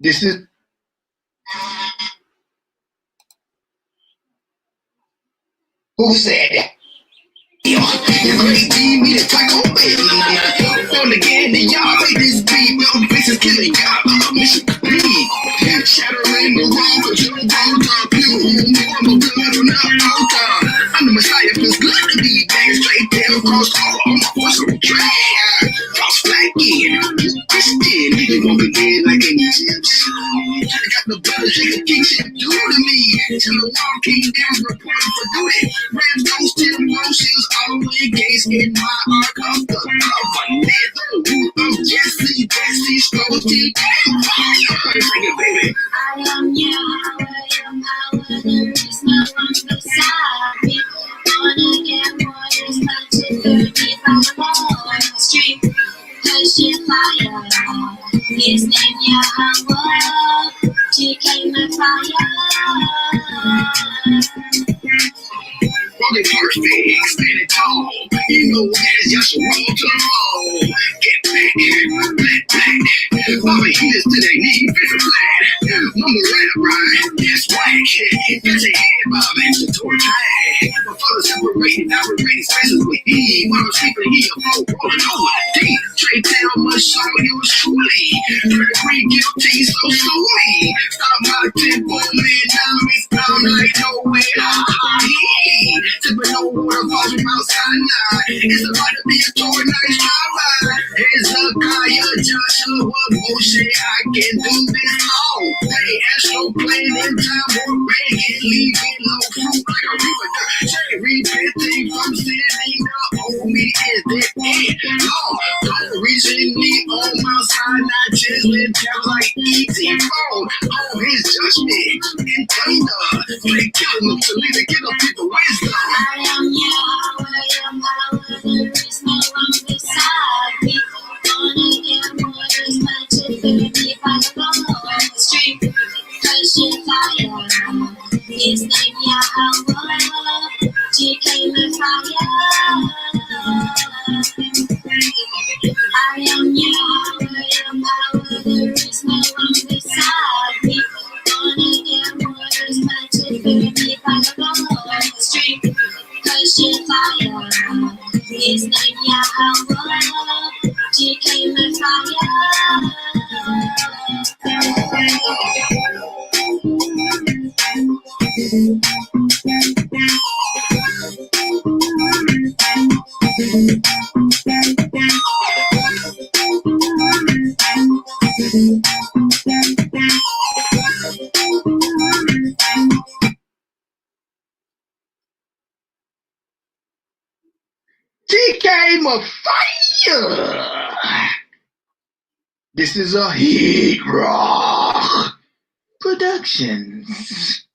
This is who said that? Yo, you might need me to talk on on again, and y'all play this beat, no bitches killing y'all. Mission complete. Shattering the wrong, cause you don't talk you. I'm a blood on the altar. I'm the Messiah, feels good to be back straight down across all my voice on the track. Cross flag in, you won't begin like an Egyptian. I got the blood, you can keep shit do to me. Till the wall came down, reporting for duty. Rams don't steal motions, all against in my arc of the love. I'm Jesse, Scotty. Sing it, baby. I am Yahweh, there is no one beside me. Wanna get waters, but to burn me by the Lord's strength. Pushing fire, his name Yahweh, to came the fire. Walking perfect, standing tall. You know that's just a roll to the ball. Get back, Bobby heaters to their knee, fish flat. Mama right, that's whack. Got your head bob action toward tag. My father separated, operating spaces with E. While I'm sleeping here, rolling over the deep. Trade down my show, you was truly. 33 guilty, so sue me. Stop my tempo, man, now it's time like nowhere. Sipping on water, falling outside now. It's about to be a tour, nice drive-by. It's a Kaya, Joshua, Moshe, I can do this all. Hey, Astro playing in time, or Reagan, leaving low fruit like a river. Cherry, repenting from standing up on me is that it. Long, don't reaching me on my side, not just live down like E.T. phone. On his judgment, in danger. They killing them to leave to get up people wisdom. I am Yahweh, there is no one beside me. Wanna get waters, but to burn me by the Lord's strength. Pushing fire, his name Yahweh, to came the fire. I am Yahweh, there is no one beside me. Wanna get waters, but to burn me by the Lord's strength. Pushing fire, his name Yahweh, to came the fire. She came a fire. This is a Heat Rock Productions.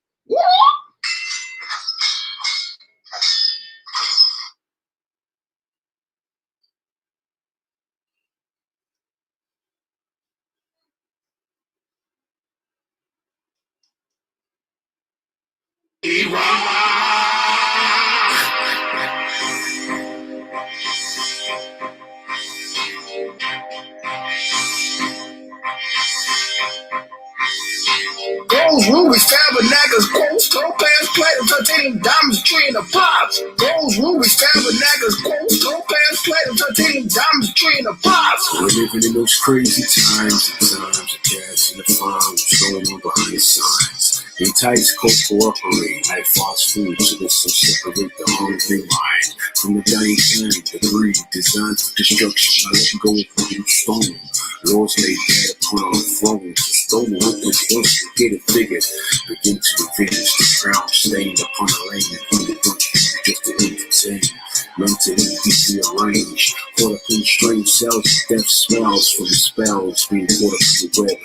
Heat Rock. Gold rubies, tabernacles, quotes, topaz, platinum, titanium, diamonds, tree in the pops. Gold rubies, tabernacles, quotes, topaz, platinum, titanium, diamonds, tree in the pops. We're living in those crazy times, the gas in the farm, going on behind the signs. Entice cooperate like fast food, so this will separate the hungry mind from the dying hand. The greed designed for destruction. I let go of the stone. Lords lay dead upon our thrones. The stolen with the first to get it figured. Begin to avenge the crown stained upon the land and the bunch just to entertain. Mentally deeply arranged, caught up in strange cells, death smells from the spells being caught up in the web.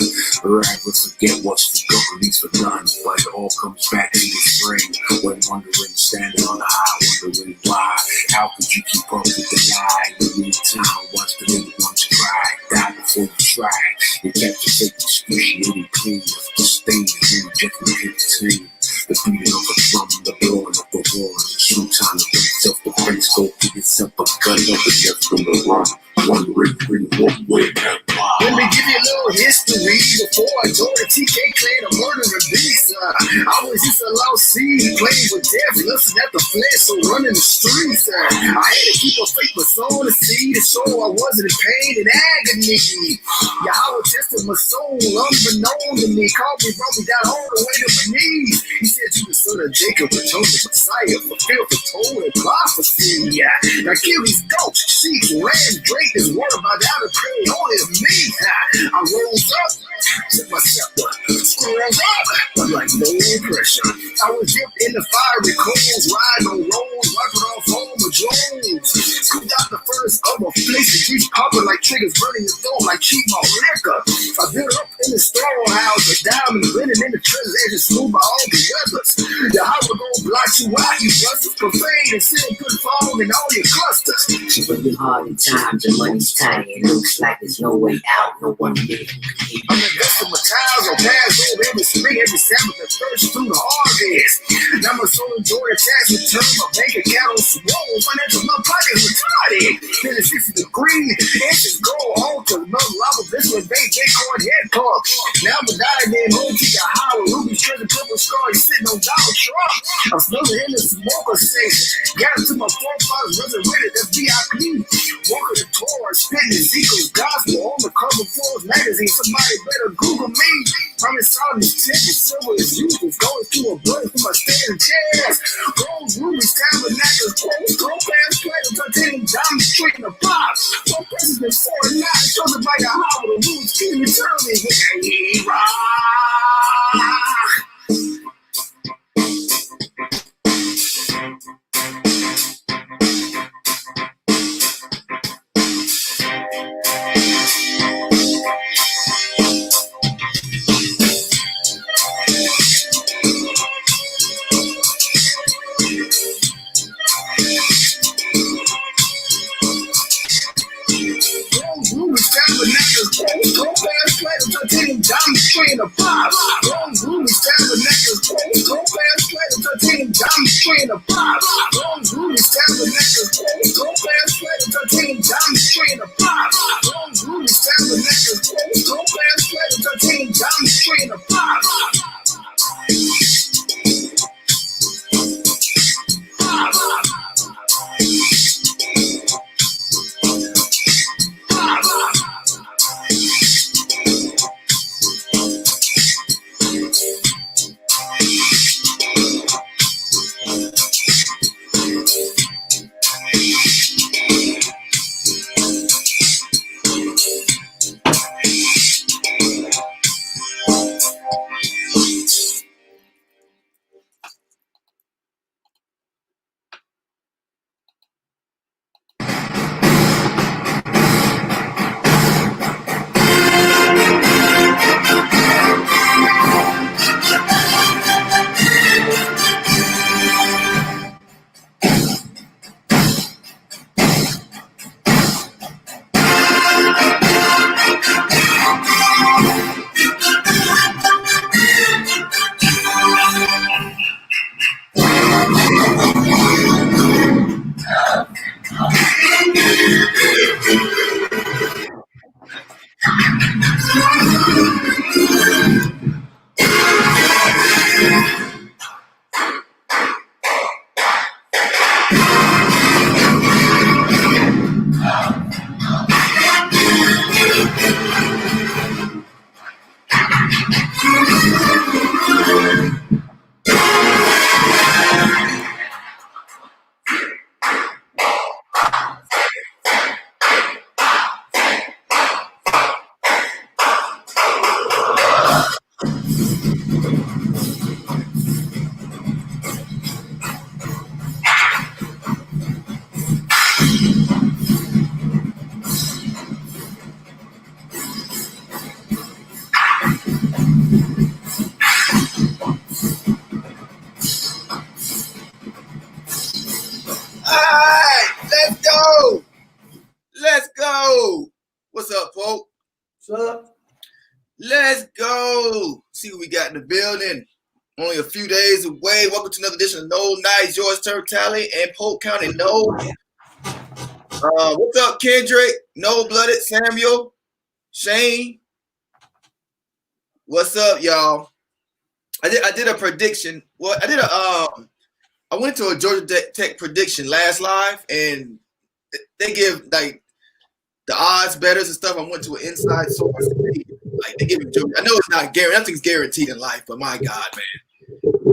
Rather forget what's forgotten, leaves forgotten, but it all comes back in the frame. When wondering, standing on the high, wondering why. How could you keep up with the lie? In the meantime, watch the little ones cry. Die before you try. You kept your fake excruciating pain. The stain is in rejecting entertain. The beating of a drum, the blowing of the horn. Sometimes the self-defense go to yourself a gun up and just from the run. wondering what way and why. Let me give you a little history before I joined the TK clan of murdering beasts. I was just a lost seed playing with death, looking at the flesh, so running the streets. I had to keep a fake persona to see to show I wasn't in pain and agony. Yahweh tested my soul, unbeknown to me. Called me, brought me down all the way to my knees. He said, "You the son of Jacob, return the Messiah, fulfill the Torah and prophecy. Now kill these goats, sheep, rams, drake this word about how to pray only to me." I rose up, took my scepter, scrolls up, but like no pressure. I was dipped in the fiery coals, riding on rolls, wiping off home with drones. Scooped out the first of a fleece, and grease popping like triggers, burning the throat like cheap malt liquor. I built up in the storehouse, a diamond glinting in the treasures, edges smooth by all the weathers. The house will gonna block you out, you busters, profane and sin could fall in all your clusters. When you're hard in times and money's tiny, it looks like there's no way out, no one living. I'm investing my tiles on pass over every spring, every Sabbath, and first through the harvest. Now my soul enjoy the tax return, my bank account on swole, financial my pockets retarded. 60 degrees, inches go on to another lava, this with Bitcoin head pump. Now I'm a diamond home to your Howard, Ruby's treasure, purple scar, he's sitting on Donald Trump. I'm smelling in the smoker station, got into my forefathers, resurrected, that's VIP. Walking the Torah, spitting Ezekiel's gospel on the cover of Forbes magazine. Somebody better Google me. Promise all this ticket, silver is useless. Going through a blood for my standing chairs. Gold rubies, tabernacles, clothes, gold pants, platinum, titanium, diamond, straight in the box. One person's been 4 and 9, shows it by the Howard, the rules, keeping eternally with a rock. Diamond straight in the box. Long rubies, tabernacles, clothes, gold pants, platinum, titanium, diamond straight in the box. Long rubies, tabernacles, clothes, gold pants, platinum, titanium, diamond straight in the box. Long rubies, tabernacles, clothes, gold pants, platinum, titanium, diamond straight in the box. What's up, Polk? What's up? Let's go. See what we got in the building. Only a few days away. Welcome to another edition of Nole Nights. Yours, TURNTTALLY and Polk County Nole. What's up, Kendrick? No Blooded, Samuel, Shane. What's up, y'all? I did a prediction. Well, I went to a Georgia Tech prediction last live, and they give like the odds, betters, and stuff. I went to an inside source. Like they give it Georgia. I know it's not guaranteed. Nothing's guaranteed in life, but my God, man,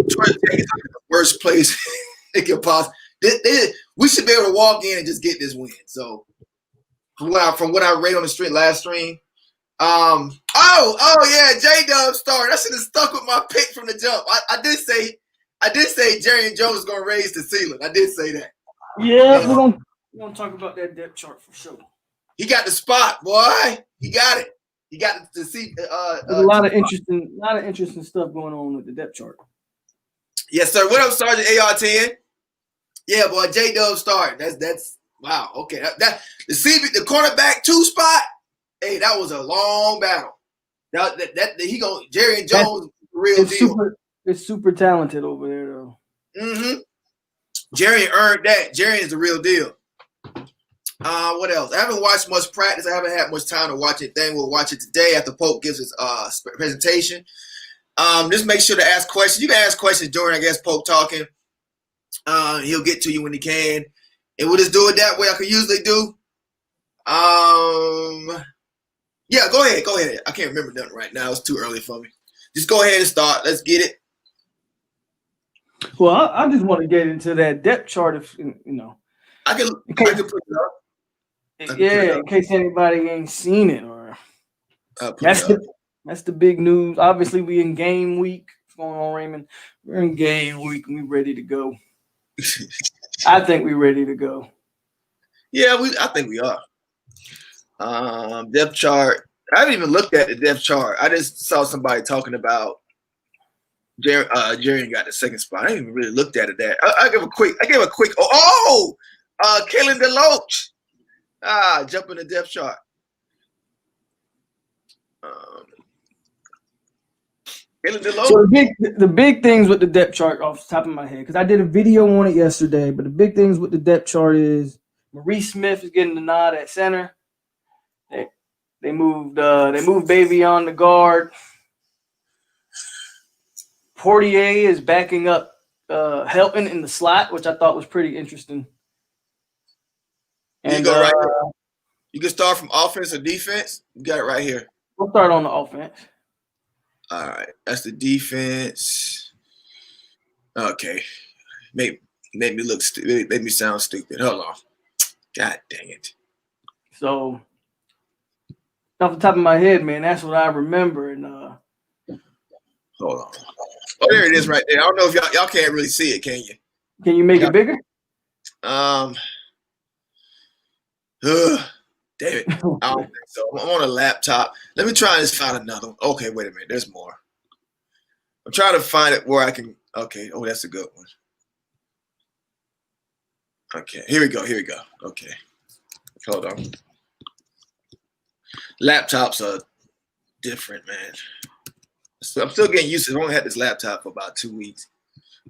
Georgia Tech is like the worst place it could possibly. We should be able to walk in and just get this win. So from what I read on the last stream. Oh yeah, J-Dub started. I should have stuck with my pick from the jump. I did say Jerry Jones was gonna raise the ceiling. I did say that. Yeah, we're gonna talk about that depth chart for sure. He got the spot, boy. He got it. He got to see a lot of interesting stuff going on with the depth chart. Yes, sir. What up, Sergeant AR-10? Yeah, boy, J-Dub started. That's wow. Okay, the cornerback 2 spot. Hey, that was a long battle. Jerry and Jones, real deal. It's super talented over there, though. Mm-hmm. Jerry earned that. Jerry is the real deal. What else? I haven't watched much practice. I haven't had much time to watch it. Then we'll watch it today after Polk gives his presentation. Just make sure to ask questions. You can ask questions during, I guess, Polk talking. He'll get to you when he can. And we'll just do it that way like I usually do. Yeah, go ahead. I can't remember nothing right now. It's too early for me. Just go ahead and start. Let's get it. Well, I just want to get into that depth chart. If you know, I can put it up. In case anybody ain't seen it, or that's the big news. Obviously, we in game week. What's going on, Raymond? We're in game week and we ready to go. I think we're ready to go. Yeah, I think we are. Depth chart. I haven't even looked at the depth chart. I just saw somebody talking about Jerry got the second spot. I didn't even really looked at it. I gave a quick. Kalen DeLoach. Jump in the depth chart. Kalen DeLoach. So the big things with the depth chart off the top of my head, because I did a video on it yesterday. But the big things with the depth chart is Maurice Smith is getting the nod at center. They moved Baby on the guard. Portier is backing up Helton in the slot, which I thought was pretty interesting. And you go right here. You can start from offense or defense. You got it right here. We'll start on the offense. All right, that's the defense. Okay, make me look stupid. Make me sound stupid. Hold on. God dang it. So off the top of my head, man, that's what I remember. And hold on. Oh, there it is right there. I don't know if y'all can't really see it, can you? Can you make it bigger? Damn it. I don't think so. I'm on a laptop. Let me try and just find another one. Okay, wait a minute. There's more. I'm trying to find it where I can. Okay. Oh, that's a good one. Okay. Here we go. Okay. Hold on. Laptops are different, man. So I'm still getting used to it. I've only had this laptop for about 2 weeks.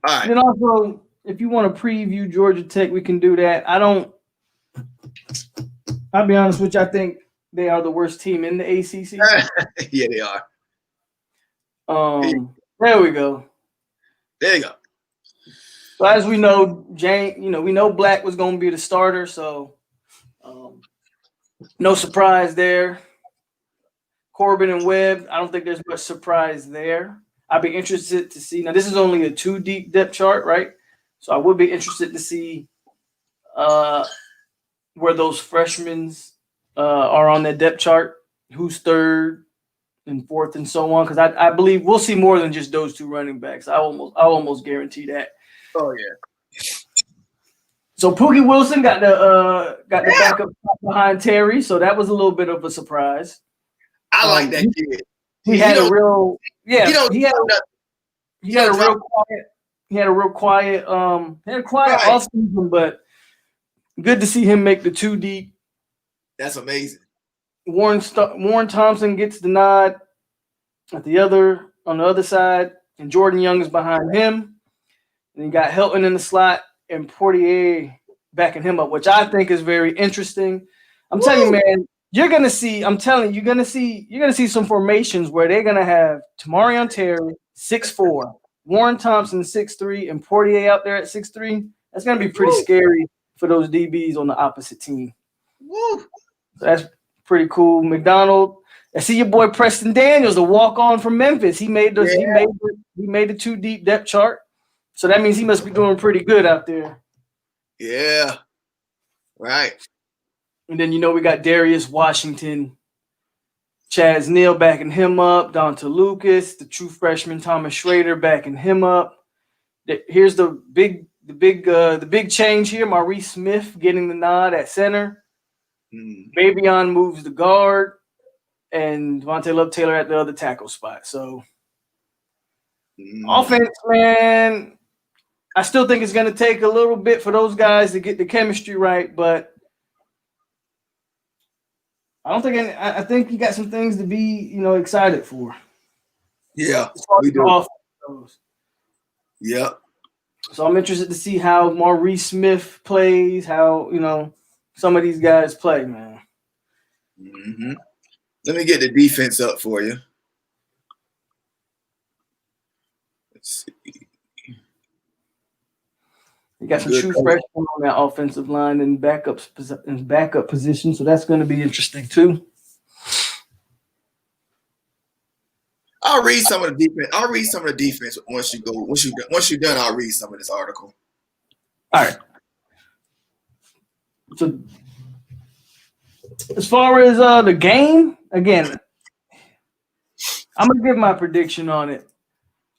All right. And also, if you want to preview Georgia Tech, we can do that. I'll be honest with you, I think they are the worst team in the ACC. Yeah, they are. There we go. There you go. So as we know, we know Black was going to be the starter, so no surprise there. Corbin and Webb, I don't think there's much surprise there. I'd be interested to see. Now, this is only a 2-deep depth chart, right? So I would be interested to see where those freshmen are on that depth chart, who's third and fourth and so on, because I believe we'll see more than just those 2 running backs. I almost guarantee that. Oh, yeah. So Pookie Wilson got the backup behind Terry, so that was a little bit of a surprise. I like that kid. He had a real quiet offseason, but good to see him make the 2 deep. That's amazing. Warren Thompson gets the nod on the other side, and Jordan Young is behind him. And you got Helton in the slot and Portier backing him up, which I think is very interesting. I'm telling you, man, you're gonna see. I'm telling you, you're gonna see some formations where they're gonna have Tamarion Terry 6'4", Warren Thompson 6'3", and Portier out there at 6'3". That's gonna be pretty scary for those DBs on the opposite team. Woo. So that's pretty cool. McDonald. I see your boy Preston Daniels, the walk-on from Memphis. He made the 2 deep depth chart. So that means he must be doing pretty good out there. Yeah. Right. And then we got Darius Washington, Chaz Neal backing him up, Donta Lucas, the true freshman Thomas Schrader backing him up. Here's the big change here. Maurice Smith getting the nod at center. Babion moves the guard, and Devontae Love Taylor at the other tackle spot. So offense, man, I still think it's going to take a little bit for those guys to get the chemistry right, but I think you got some things to be, excited for. Yeah, we do. Yep. So I'm interested to see how Maurice Smith plays, how, some of these guys play, man. Mm-hmm. Let me get the defense up for you. Let's see. You got some true freshmen on that offensive line and backup position, so that's going to be interesting too. I'll read some of the defense. Once you're done, I'll read some of this article. All right. So as far as the game, again, I'm gonna give my prediction on it.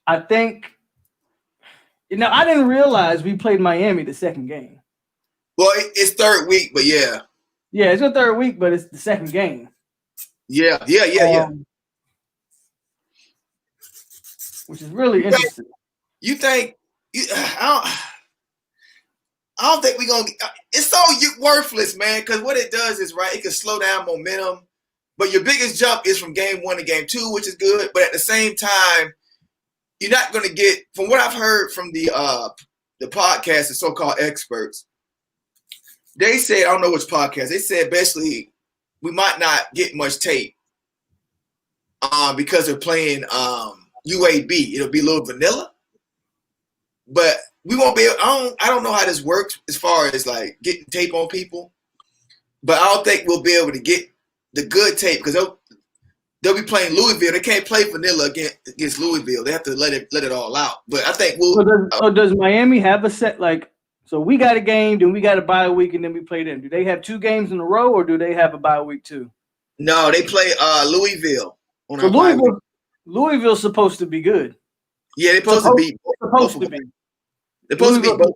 I think. I didn't realize we played Miami the second game. Well, it's third week, but yeah. Yeah, it's the third week, but it's the second game. Yeah. Which is really interesting. You think I don't think we're going to – it's so worthless, man, because what it does is, right, it can slow down momentum. But your biggest jump is from game 1 to game 2, which is good. But at the same time, you're not going to get – from what I've heard from the podcast, the so-called experts, they said – I don't know which podcast. They said basically we might not get much tape because they're playing UAB. It'll be a little vanilla. But we won't be – I don't know how this works as far as, like, getting tape on people. But I don't think we'll be able to get the good tape because they'll be playing Louisville. They can't play vanilla against Louisville. They have to let it all out. But I think we'll. So does Miami have a set like? So we got a game, then we got a bye week, and then we play them. Do they have 2 games in a row, or do they have a bye week too? No, they play Louisville. So Louisville's supposed to be good. Yeah, they're supposed to be. They're supposed to be both.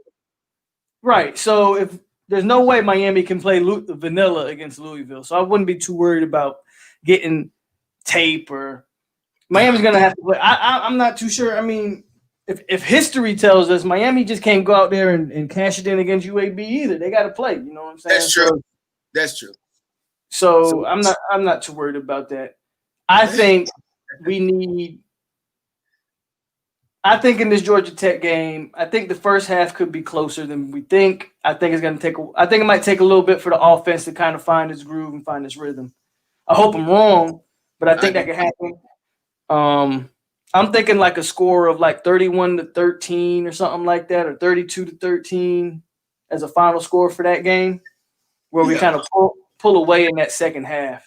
Right. So if there's no way Miami can play vanilla against Louisville, so I wouldn't be too worried about getting tape or Miami's going to have to play. I'm not too sure. I mean, if history tells us Miami just can't go out there and cash it in against UAB either. They got to play. You know what I'm saying? That's true. That's true. So I'm not too worried about that. I think I think in this Georgia Tech game, I think the first half could be closer than we think. I think it might take a little bit for the offense to kind of find its groove and find its rhythm. I hope I'm wrong, but I think that could happen. I'm thinking like a score of like 31-13 or something like that, or 32-13 as a final score for that game, where we kind of pull away in that second half.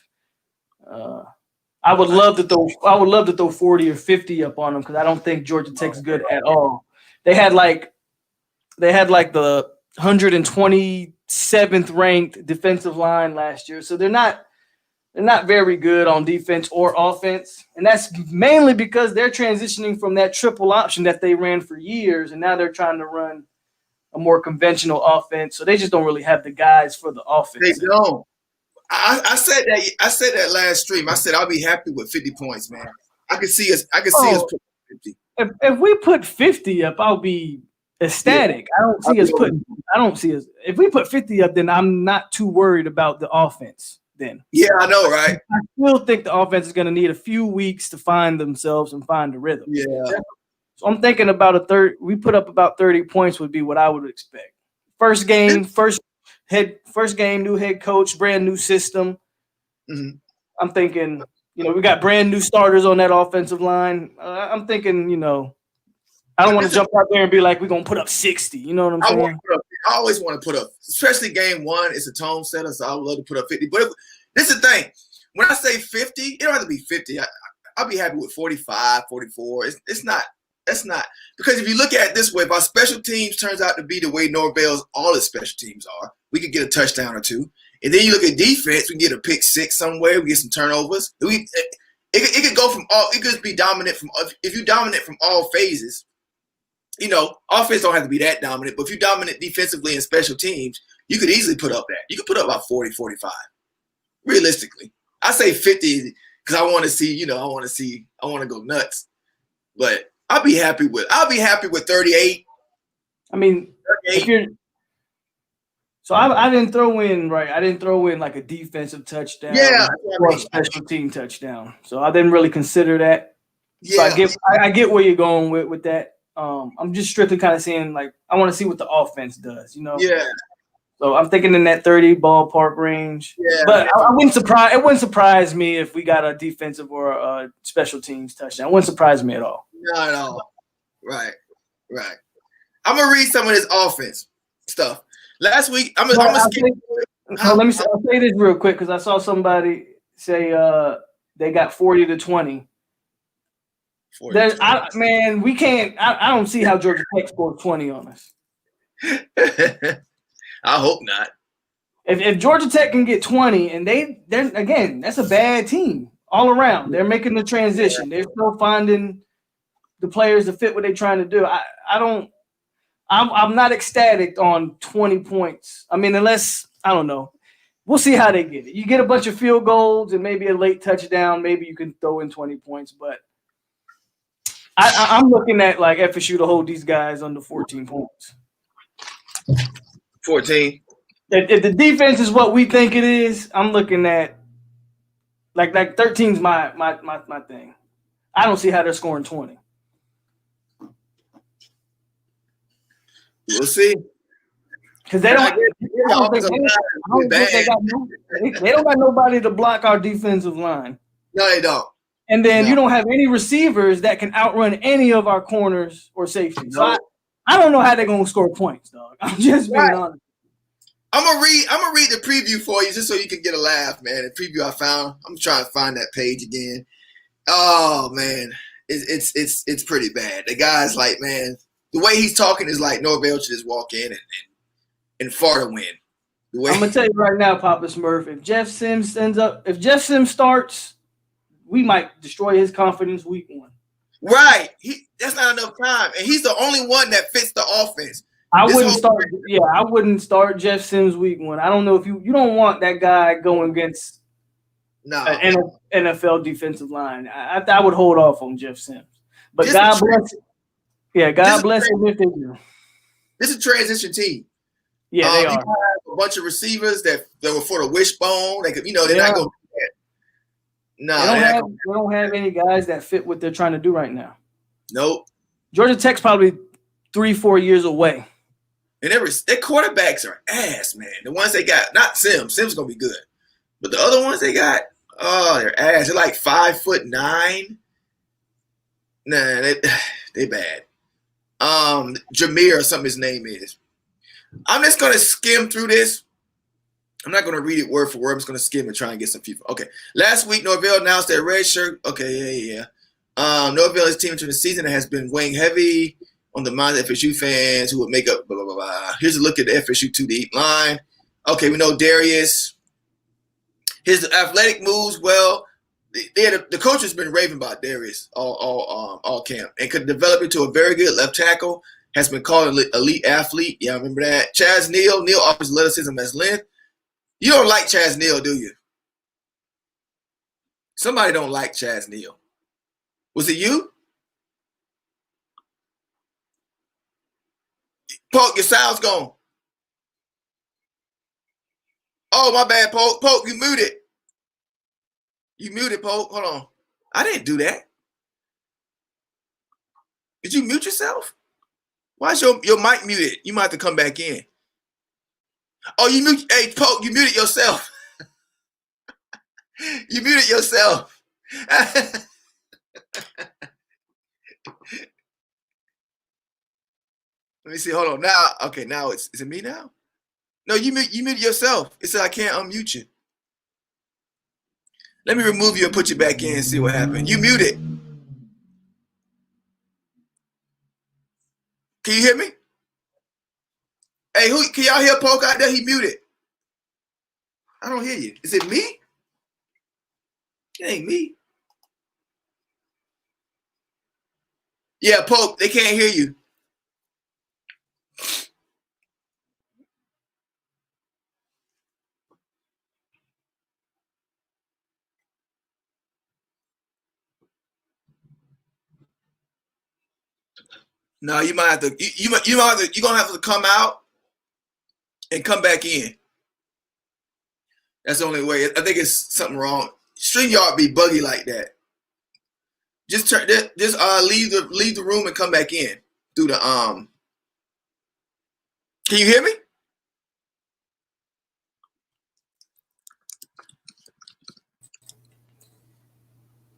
I would love to throw 40 or 50 up on them because I don't think Georgia Tech's good at all. They had like the 127th ranked defensive line last year, so they're not very good on defense or offense, and that's mainly because they're transitioning from that triple option that they ran for years, and now they're trying to run a more conventional offense. So they just don't really have the guys for the offense. They don't. I said that last stream. I said I'll be happy with 50 points, man. I can see us put 50. If we put 50 up, I'll be ecstatic. Yeah. I don't see us. If we put 50 up, then I'm not too worried about the offense. Then. Yeah, I know, right? I still think the offense is going to need a few weeks to find themselves and find the rhythm. Yeah. So I'm thinking about we put up about 30 points would be what I would expect. First game, first first game, new head coach, brand new system. Mhm. I'm thinking, we got brand new starters on that offensive line. I'm thinking, I don't want to jump out there and be like, we're going to put up 60. You know what I'm saying? I always want to put up, especially game one. It's a tone setter, so I would love to put up 50. But this is the thing. When I say 50, it don't have to be 50. I'll be happy with 45, 44. It's not. That's not. Because if you look at it this way, if our special teams turns out to be the way Norvell's all his special teams are, we could get a touchdown or two. And then you look at defense, we can get a pick six somewhere. We get some turnovers. It could go from all. It could be dominant from. If you dominate from all phases, offense don't have to be that dominant. But if you dominate defensively and special teams, you could easily put up that. You could put up about 40, 45. Realistically, I say 50 because I want to see. I want to go nuts. But I'll be happy with 38. I mean, 38. So I didn't throw in like a defensive touchdown, or a special team touchdown. So I didn't really consider that. Yeah. So I get where you're going with that. I'm just strictly kind of seeing, like, I want to see what the offense does, Yeah. So I'm thinking in that 30 ballpark range. Yeah. But it wouldn't surprise me if we got a defensive or a special teams touchdown. It wouldn't surprise me at all. Not at all. Right. I'm gonna read some of this offense stuff. Last week, I'm gonna skip. I'll say this real quick because I saw somebody say they got 40-20. We can't. I don't see how Georgia Tech scored 20 on us. I hope not. If Georgia Tech can get 20, and they're again, that's a bad team all around. They're making the transition. They're still finding the players to fit what they're trying to do. I'm not ecstatic on 20 points. I mean, unless, I don't know. We'll see how they get it. You get a bunch of field goals and maybe a late touchdown. Maybe you can throw in 20 points. But I'm looking at, like, FSU to hold these guys under 14 points. 14. If the defense is what we think it is, I'm looking at, like 13's my thing. I don't see how they're scoring 20. We'll see. Because they don't got nobody to block our defensive line. No, they don't. And then you don't have any receivers that can outrun any of our corners or safeties. No. So I don't know how they're gonna score points, dog. I'm just being honest. I'm gonna read the preview for you just so you can get a laugh, man. The preview I found. I'm trying to find that page again. Oh man, it's pretty bad. The guy's like, man, the way he's talking is like Norvell should just walk in and fart a win. I'm gonna tell you right now, Papa Smurf, if Jeff Sims starts, we might destroy his confidence week one. Right. That's not enough time. And he's the only one that fits the offense. I wouldn't start Jeff Sims week one. I don't know if you don't want that guy going against an NFL defensive line. I would hold off on Jeff Sims. But God bless it. Yeah, God bless him if they do. This is a transition team. Yeah, they are. You have a bunch of receivers that were for the wishbone. They could, they're not going to do that. No, they don't have any guys that fit what they're trying to do right now. Nope. Georgia Tech's probably 3-4 years away. And their quarterbacks are ass, man. The ones they got, not Sims. Sims going to be good. But the other ones they got, they're ass. They're like 5'9". Nah, they bad. Jameer or something his name is. I'm just going to skim through this. I'm not going to read it word for word. I'm just going to skim and try and get some people. Okay. Last week, Norvell announced that red shirt. Okay, yeah. Norvell is team into the season and has been weighing heavy on the minds of FSU fans who would make up blah, blah, blah, blah. Here's a look at the FSU 2 deep line. Okay, we know Darius. His athletic moves well. The coach has been raving about Darius all camp and could develop into a very good left tackle. Has been called an elite athlete. Yeah, I remember that. Chaz Neal offers athleticism as length. You don't like Chaz Neal, do you? Somebody don't like Chaz Neal. Was it you? Polk, your sound's gone. Oh, my bad, Polk. Polk, you muted. You muted, Polk. Hold on. I didn't do that. Did you mute yourself? Why is your mic muted? You might have to come back in. Oh, you mute. Hey, Polk, you muted yourself. You muted yourself. Let me see. Hold on. Now, okay. Now is it me now? No, you muted yourself. It said I can't unmute you. Let me remove you and put you back in and see what happened. You muted. Can you hear me? Hey, who can y'all hear Polk out there? He muted. I don't hear you. Is it me? It ain't me. Yeah, Polk, they can't hear you. No, you might have to. You're gonna have to come out and come back in. That's the only way. I think it's something wrong. StreamYard be buggy like that. Just leave the room and come back in through the Can you hear me?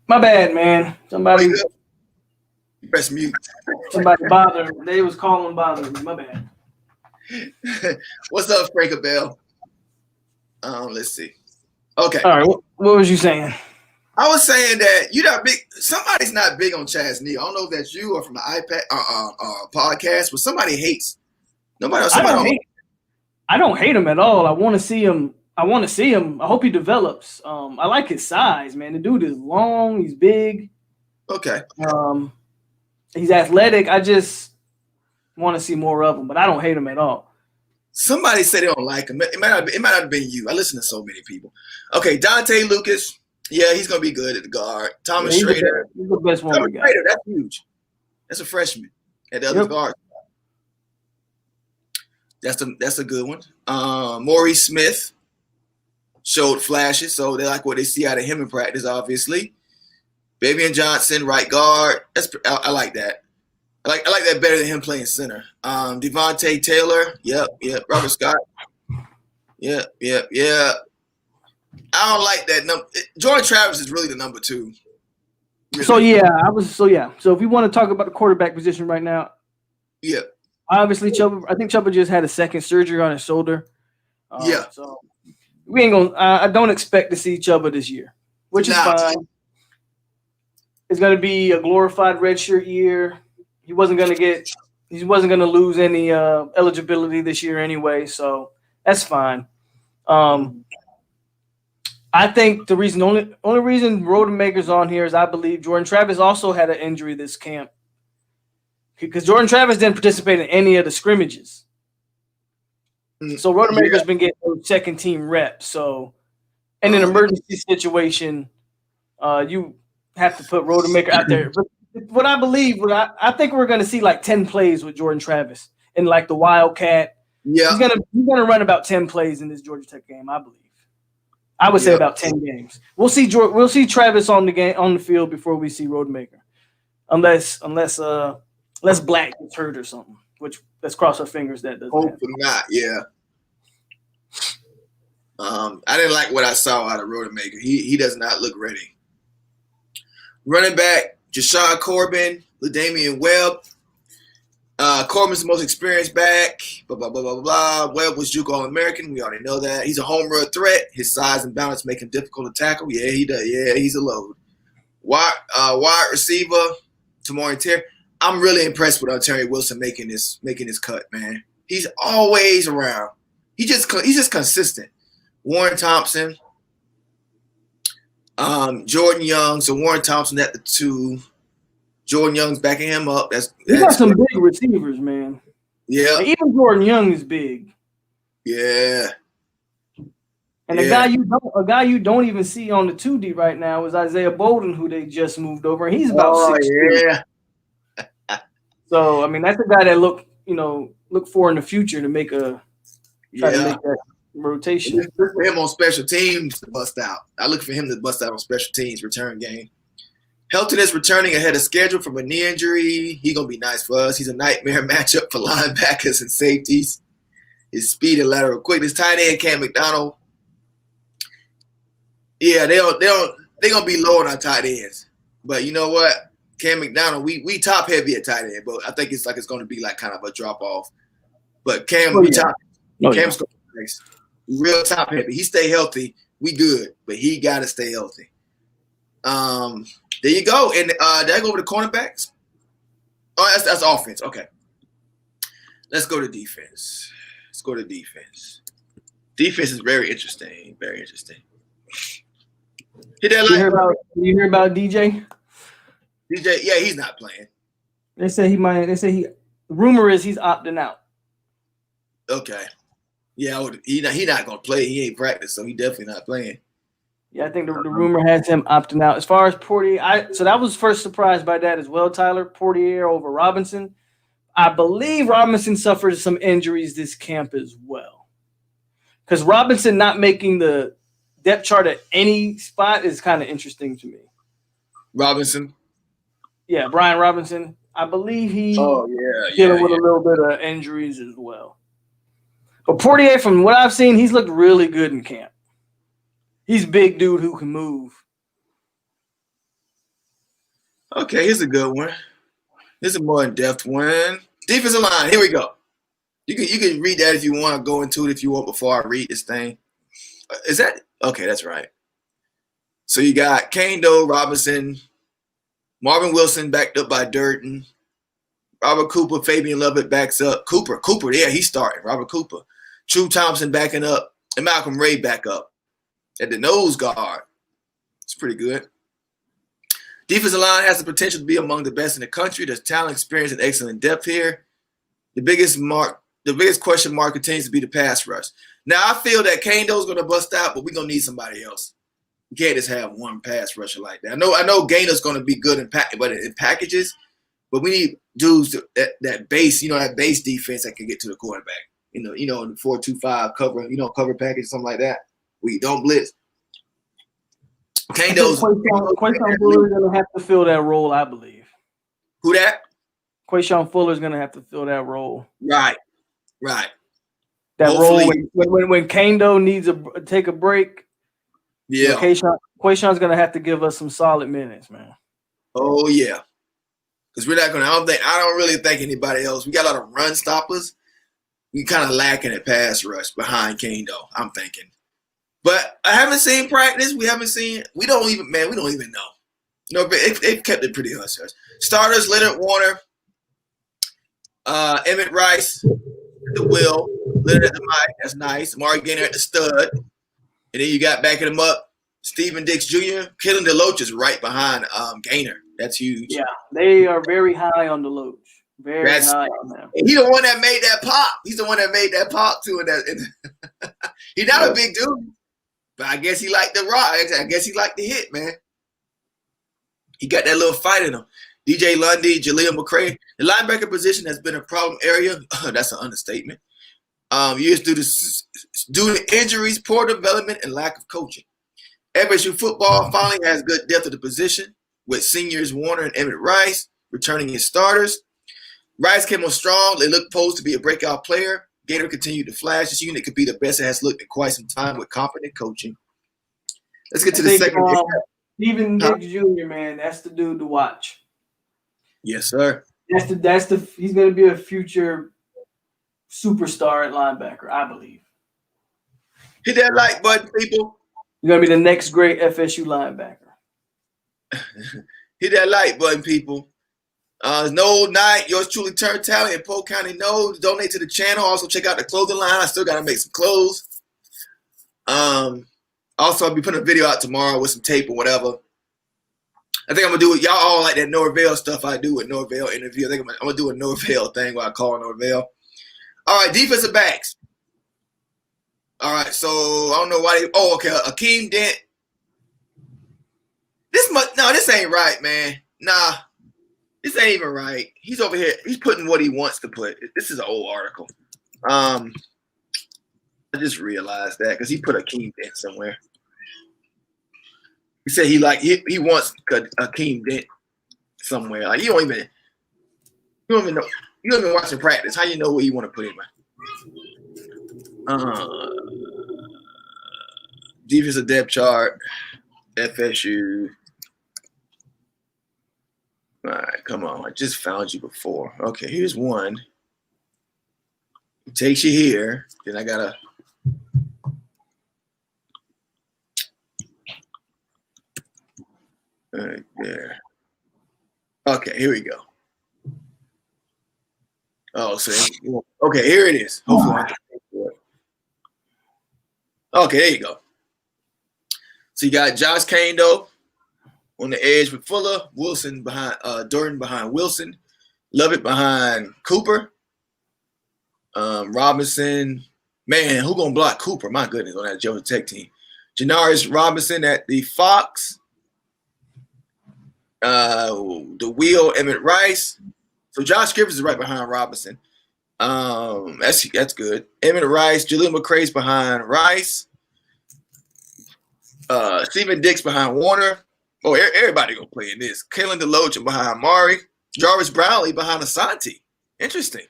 My bad, man. Somebody You press mute. Somebody bothered. They was calling bothering me. My bad. What's up, Frank Bell? Let's see. Okay. All right. What was you saying? I was saying that you're not big. Somebody's not big on Chaz Neal. I don't know if that's you or from the iPad podcast, but somebody hates. Nobody else. I don't hate him at all. I want to see him. I hope he develops. I like his size, man. The dude is long. He's big. Okay. He's athletic. I just want to see more of him, but I don't hate him at all. Somebody said they don't like him. It might not have been you. I listen to so many people. Okay, Dante Lucas. Yeah, he's gonna be good at the guard. Thomas Schrader. He's the best one we got. Schrader, that's huge. That's a freshman at the other guard. That's a good one. Maurice Smith showed flashes, so they like what they see out of him in practice, obviously. Bavian Johnson, right guard. I like that. I like that better than him playing center. Devontae Taylor. Yep. Robert Scott. Yep. I don't like that number. Jordan Travis is really the number 2. Really. So if we want to talk about the quarterback position right now, yeah. Obviously, I think Chuba just had a second surgery on his shoulder. So we ain't gonna. I don't expect to see Chuba this year, which is fine. It's gonna be a glorified redshirt year. He wasn't gonna lose any eligibility this year anyway, so that's fine. I think the only reason Rodemaker's on here is I believe Jordan Travis also had an injury this camp. Because Jordan Travis didn't participate in any of the scrimmages. So Rodemaker's been getting those second team reps. So in an emergency situation, you have to put Rodemaker out there. But what I think we're gonna see like 10 plays with Jordan Travis in like the Wildcat. Yeah. He's gonna run about 10 plays in this Georgia Tech game, I believe. I would say about 10 games. We'll see Travis on the field before we see Rodemaker. Unless Black gets hurt or something, which let's cross our fingers that doesn't happen. Hopefully not, yeah. I didn't like what I saw out of Rodemaker. He does not look ready. Running back, Jashawn Corbin, LaDamian Webb. Corbin's the most experienced back. Blah, blah, blah, blah, blah. Webb was Juke All-American. We already know that. He's a home run threat. His size and balance make him difficult to tackle. Yeah, he does. Yeah, he's a load. Wide receiver, Tamori Terry. I'm really impressed with Terry Wilson making this cut, man. He's always around. He's just consistent. Warren Thompson, Jordan Young. So Warren Thompson at the 2. Jordan Young's backing him up. He got some big receivers, man. Yeah. Like even Jordan Young is big. Yeah. And a guy you don't even see on the 2D right now is Isaiah Bolden, who they just moved over. And he's about 6'2". Yeah. So I mean, that's a guy that look for in the future to make try to make that rotation. Look for him on special teams to bust out. I look for him to bust out on special teams return game. Helton is returning ahead of schedule from a knee injury. He's gonna be nice for us. He's a nightmare matchup for linebackers and safeties. his speed and lateral quickness. Tight end Cam McDonald. Yeah, they're gonna be low on our tight ends. But you know what? Cam McDonald, we top heavy at tight end, but I think it's gonna be like kind of a drop off. But Cam, we top. Cam's gonna be nice. Real top heavy. He stay healthy. We good, but he gotta stay healthy. There you go. And did I go over the cornerbacks? Oh, that's offense. Okay. Let's go to defense. Defense is very interesting. Very interesting. Hit that line. You hear about DJ? DJ, yeah, he's not playing. They say he might. They say the rumor is he's opting out. Okay. Yeah, he not gonna play. He ain't practiced, so he definitely not playing. Yeah, I think the rumor has him opting out. As far as Portier, so that was first surprised by that as well, Tyler. Portier over Robinson. I believe Robinson suffered some injuries this camp as well. Because Robinson not making the depth chart at any spot is kind of interesting to me. Robinson? Yeah, Brian Robinson. I believe he's dealing with a little bit of injuries as well. But Portier, from what I've seen, he's looked really good in camp. He's a big dude who can move. Okay, here's a good one. Here's a more in-depth one. Defensive line. Here we go. You can read that if you want to go into it if you want before I read this thing. Is that okay? That's right. So you got Kane Doe, Robinson, Marvin Wilson backed up by Durden, Robert Cooper, Fabian Lovett backs up. Cooper, yeah, he's starting. Robert Cooper, True Thompson backing up, and Malcolm Ray back up at the nose guard. It's pretty good. Defensive line has the potential to be among the best in the country. There's talent, experience, and excellent depth here. The biggest question mark continues to be the pass rush. Now, I feel that Kane Doe's going to bust out, but we're going to need somebody else. We can't just have one pass rusher like that. I know Gainer's going to be good in packages, but we need dudes that base, that base defense that can get to the quarterback. In the 4-2-5 cover package, something like that. We don't blitz. Kane Doe's Quayshawn Fuller is going to have to fill that role, I believe. Who that? Quayshawn Fuller is going to have to fill that role. Right. That hopefully, role when Kane Doe needs to take a break. Yeah. Quayshawn's going to have to give us some solid minutes, man. Oh yeah. Because we're not going to. I don't really think anybody else. We got a lot of run stoppers. We kind of lacking at pass rush behind Kane Doe, I'm thinking. But I haven't seen practice. We don't even know. They've kept it pretty hush. Starters: Leonard Warner, Emmett Rice, the Will, Leonard at the mic. That's nice. Amari Gainer at the stud. And then you got backing him up, Stephen Dix Jr. Killing DeLoach is right behind Gainer. That's huge. Yeah, they are very high on DeLoach. Very high on them. He's the one that made that pop. He's the one that made that pop too. He's not a big dude. But I guess he liked the rock. I guess he liked the hit, man. He got that little fight in him. DJ Lundy, Jaleel McCray. The linebacker position has been a problem area. That's an understatement. Years due to injuries, poor development, and lack of coaching. FSU football finally has good depth of the position with seniors Warner and Emmett Rice returning as starters. Rice came on strong. They look posed to be a breakout player. Gator continued to flash. This unit could be the best it has looked in quite some time with competent coaching. Let's get to the second. Stephen Dix Jr., man, that's the dude to watch. Yes, sir. He's going to be a future superstar at linebacker, I believe. Hit that like button, people. You're going to be the next great FSU linebacker. Hit that like button, people. Nole Night, yours truly, TURNTTALLY in Polk County. Nole, donate to the channel. Also, check out the clothing line. I still got to make some clothes. Also, I'll be putting a video out tomorrow with some tape or whatever. I think I'm going to do it. Y'all all like that Norvell stuff I do with Norvell interview. I think I'm going to do a Norvell thing where I call Norvell. All right, defensive backs. All right, so I don't know why okay, Akeem Dent. This ain't right, man. Nah. This ain't even right. He's over here. He's putting what he wants to put. This is an old article. I just realized that because he put Akeem Dent somewhere. He said he wants Akeem Dent somewhere. Like you don't even know. You don't even watch him practice. How you know what you want to put in, man? Defensive depth chart, FSU. All right, come on. I just found you before. Okay, here's one. It takes you here. Then I gotta. Right there. Okay, here we go. Oh, so okay, here it is. Hopefully, I can pay for it. Okay, there you go. So you got Josh Kane though on the edge with Fuller, Wilson behind Durden behind Wilson, Lovett behind Cooper, Robinson. Man, who gonna block Cooper? My goodness, on that Georgia Tech team. Janaris Robinson at the Fox. The wheel Emmett Rice. So Josh Griffiths is right behind Robinson. That's good. Emmett Rice, Jaleel McCray's behind Rice. Stephen Dix behind Warner. Oh, everybody gonna play in this. Kalen DeLoach behind Mari. Jarvis Brownlee behind Asante. Interesting.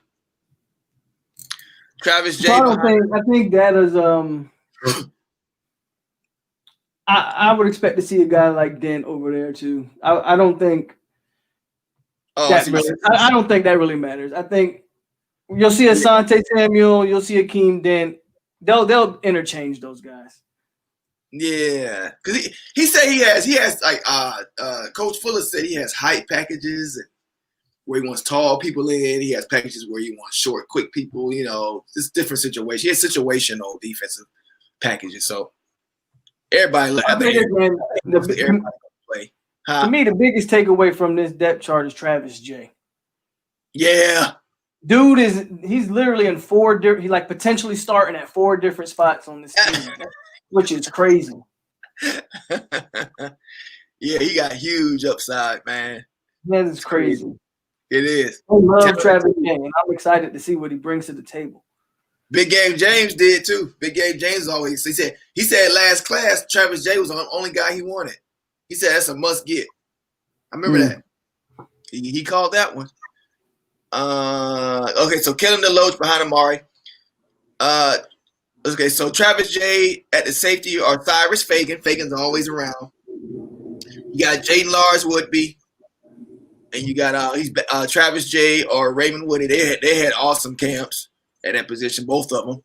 Travis J. I think that is I would expect to see a guy like Dent over there too. I don't think I don't think that really matters. I think you'll see Asante Samuel, you'll see Akeem Dent. They'll interchange those guys. Yeah, because he said he has like Coach Fuller said he has height packages where he wants tall people in. He has packages where he wants short, quick people. You know, it's different situation. He has situational defensive packages. So everybody, everybody play. Huh? To me, the biggest takeaway from this depth chart is Travis J. Yeah, dude he's literally in four different. He like potentially starting at 4 different spots on this team. Which is crazy. Yeah, he got huge upside, man. That is crazy. It is. I love Travis J, and I'm excited to see what he brings to the table. Big Game James did too. Big Game James always he said last class Travis J was the only guy he wanted. He said that's a must get. I remember that. He called that one. Okay, so Kellen DeLoach behind Amari. Okay, so Travis J at the safety or Cyrus Fagan. Fagan's always around. You got Jaden Lars Woodby, and you got Travis J or Raymond Woody. They had awesome camps at that position, both of them.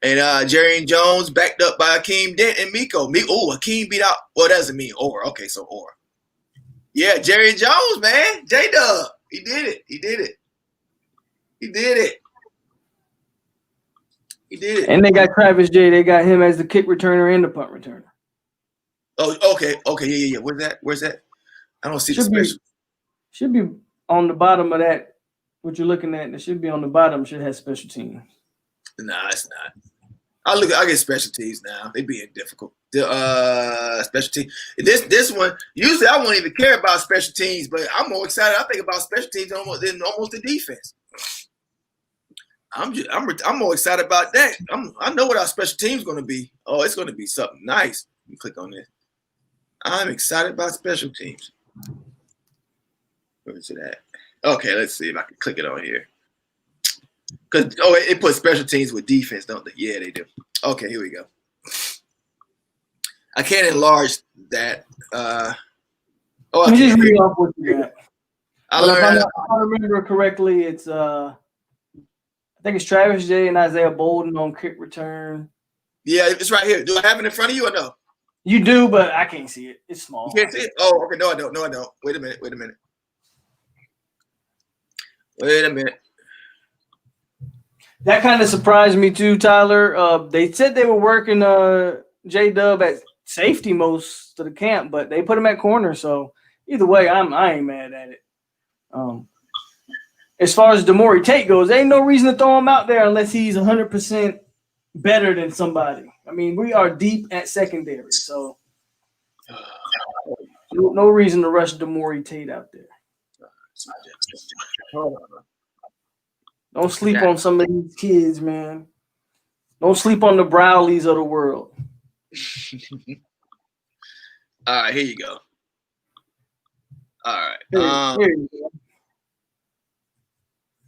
And Jerry Jones backed up by Akeem Dent and Miko. Akeem beat out. Well, that doesn't mean or. Okay, so or. Yeah, Jerry Jones, man. J-Dub. He did it. He did it. And they got Travis J. They got him as the kick returner and the punt returner. Oh, okay. Yeah. Where's that? I don't see the special. Should be on the bottom of that. What you're looking at, it should be on the bottom. Should have special teams. Nah, it's not. I get special teams now. They being difficult. The special team. This one. Usually I won't even care about special teams, but I'm more excited. I think about special teams than almost the defense. I'm more excited about that. I know what our special team's going to be. Oh, it's going to be something nice. Let me click on this. I'm excited about special teams. Where is it at? Okay, let's see if I can click it on here. Because it puts special teams with defense, don't they? Yeah, they do. Okay, here we go. I can't enlarge that. I just read off what you got. If I remember correctly, it's I think it's Travis J and Isaiah Bolden on kick return. Yeah, it's right here. Do I have it in front of you or no? You do, but I can't see it. It's small. You can't see it? Oh, okay. No, I don't. Wait a minute. That kind of surprised me too, Tyler. They said they were working J-Dub at safety most of the camp, but they put him at corner. So either way, I ain't mad at it. As far as Demore Tate goes, there ain't no reason to throw him out there unless he's 100% better than somebody. I mean, we are deep at secondary, so no reason to rush Demore Tate out there. Don't sleep on some of these kids, man. Don't sleep on the Browleys of the world. All right, here you go. All right. Here you go.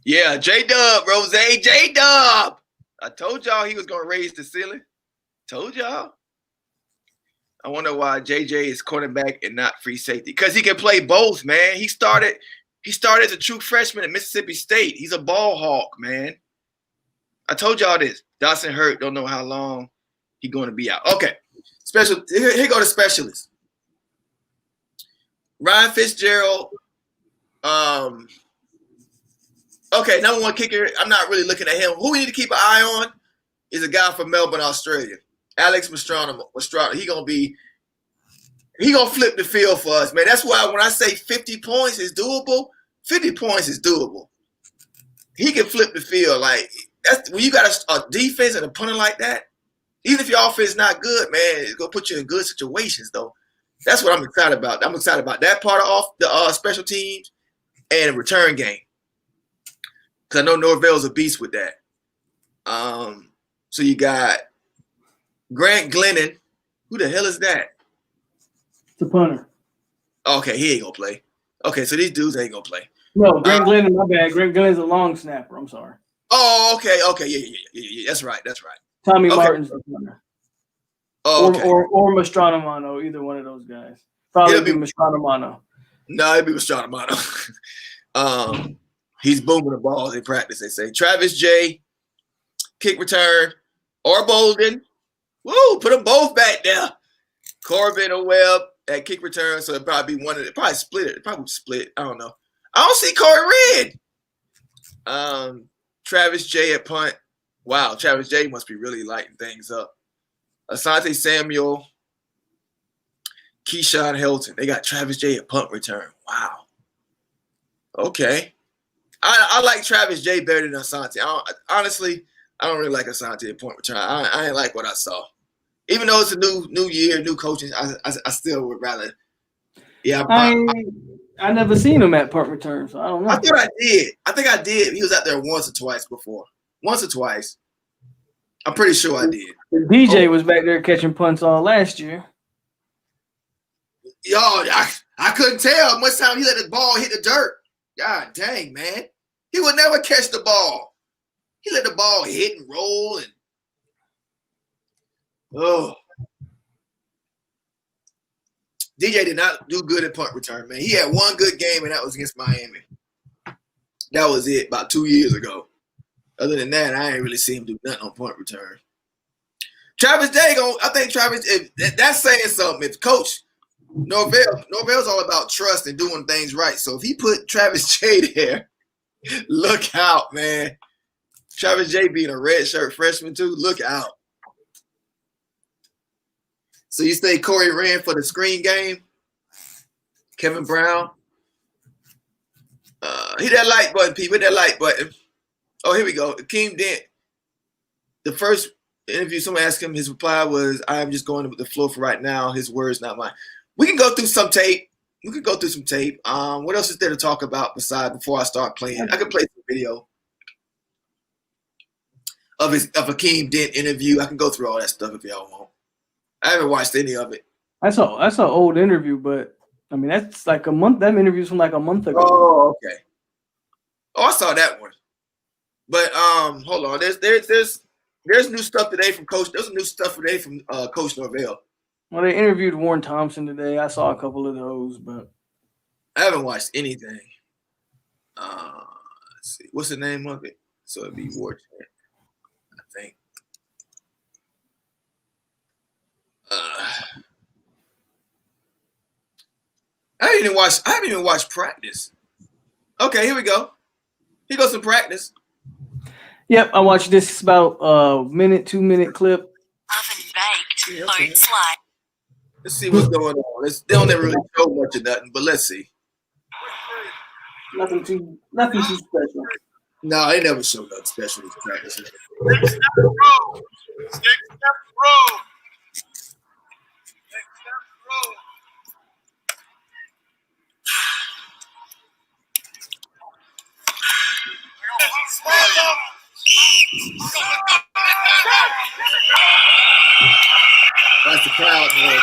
Yeah, J-Dub, Rose, J-Dub. I told y'all he was gonna raise the ceiling. Told y'all. I wonder why JJ is cornerback and not free safety. Because he can play both, man. He started as a true freshman at Mississippi State. He's a ball hawk, man. I told y'all this. Dawson hurt. Don't know how long he's going to be out. Okay. Here go the specialists. Ryan Fitzgerald. Okay, number one kicker. I'm not really looking at him. Who we need to keep an eye on is a guy from Melbourne, Australia. Alex Mastrano. He gonna flip the field for us, man. That's why when I say 50 points is doable, 50 points is doable. He can flip the field. Like that's when you got a defense and a punter like that. Even if your offense is not good, man, it's gonna put you in good situations though. That's what I'm excited about. I'm excited about that part of the special teams and return game. Because I know Norvell's a beast with that. So you got Grant Glennon. Who the hell is that? It's a punter. Okay, he ain't gonna play. Okay, so these dudes ain't gonna play. No, Grant Glennon, my bad. Grant Glennon's a long snapper. I'm sorry. Oh, okay, yeah. That's right. Tommy Okay. Martin's the punter. Oh, okay. Or Mastronomano, either one of those guys. Probably be Mastronomano. No, it'd be Mastronomano. He's booming the balls in practice, they say. Travis J, kick return, or Bolden. Woo, put them both back there. Corbin or Webb at kick return, so it'd probably be one of it. Probably split it. Probably split. I don't know. I don't see Corey Red. Travis J at punt. Wow, Travis J must be really lighting things up. Asante Samuel, Keyshawn Hilton. They got Travis J at punt return. Wow. Okay. I like Travis J better than Asante. Honestly, I don't really like Asante at punt return. I ain't like what I saw. Even though it's a new year, new coaching, I still would rather. Yeah, I never seen him at punt return, so I don't know. I thought I did. I think I did. He was out there once or twice before. Once or twice. I'm pretty sure I did. DJ was back there catching punts all last year. Yo, I couldn't tell much time he let the ball hit the dirt. God dang, man. He would never catch the ball. He let the ball hit and roll and DJ did not do good at punt return, man. He had one good game, and that was against Miami. That was it, about 2 years ago. Other than that, I ain't really seen him do nothing on punt return. Travis Dago, I think Travis, that's saying something. If Coach Norvell's all about trust and doing things right. So if he put Travis J there, look out, man. Travis J being a redshirt freshman too, look out. So you say Corey ran for the screen game? Kevin Brown? Hit that like button, people. Hit that like button. Oh, here we go. Akeem Dent. The first interview, someone asked him, his reply was, I'm just going with the flow for right now. His words, not mine. We can go through some tape. What else is there to talk about before I start playing? I can play some video of Akeem Dent interview. I can go through all that stuff if y'all want. I haven't watched any of it. That's an old interview, but I mean that's like a month. That interview's from like a month ago. Oh, okay. Oh, I saw that one. But hold on. There's new stuff today from Coach. There's new stuff today from Coach Norvell. Well, they interviewed Warren Thompson today. I saw a couple of those, but I haven't watched anything. Let's see. What's the name of it? So it'd be Warren, I think. I haven't even watched practice. Okay, here we go. Here goes some practice. Yep, I watched this about 2-minute clip. Oven baked, oat slice. Let's see what's going on. They don't ever really show much of nothing, but let's see. Nothing too special. No, they never show nothing special with practice. 6-step row. 6-step row. 6-step row. That's the crowd, man.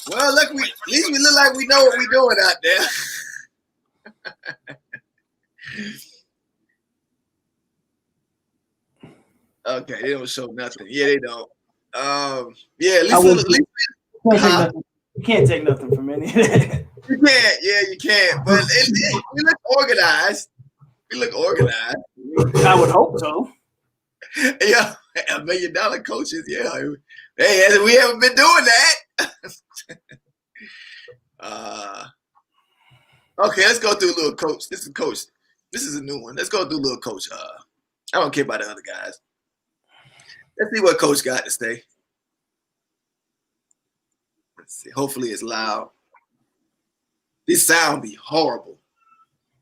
Well, look, at least we look like we know what we're doing out there. Okay, they don't show nothing. Yeah, they don't. Yeah, at least You can't take nothing from any of that. You can't. Yeah, you can't. But we look organized. We look organized. I would hope so. Yeah, $1 million coaches. Yeah, hey, we haven't been doing that. Okay, let's go through a little coach. This is coach. This is a new one. Let's go through a little coach. I don't care about the other guys. Let's see what coach got to say. Let's see. Hopefully it's loud. This sound be horrible.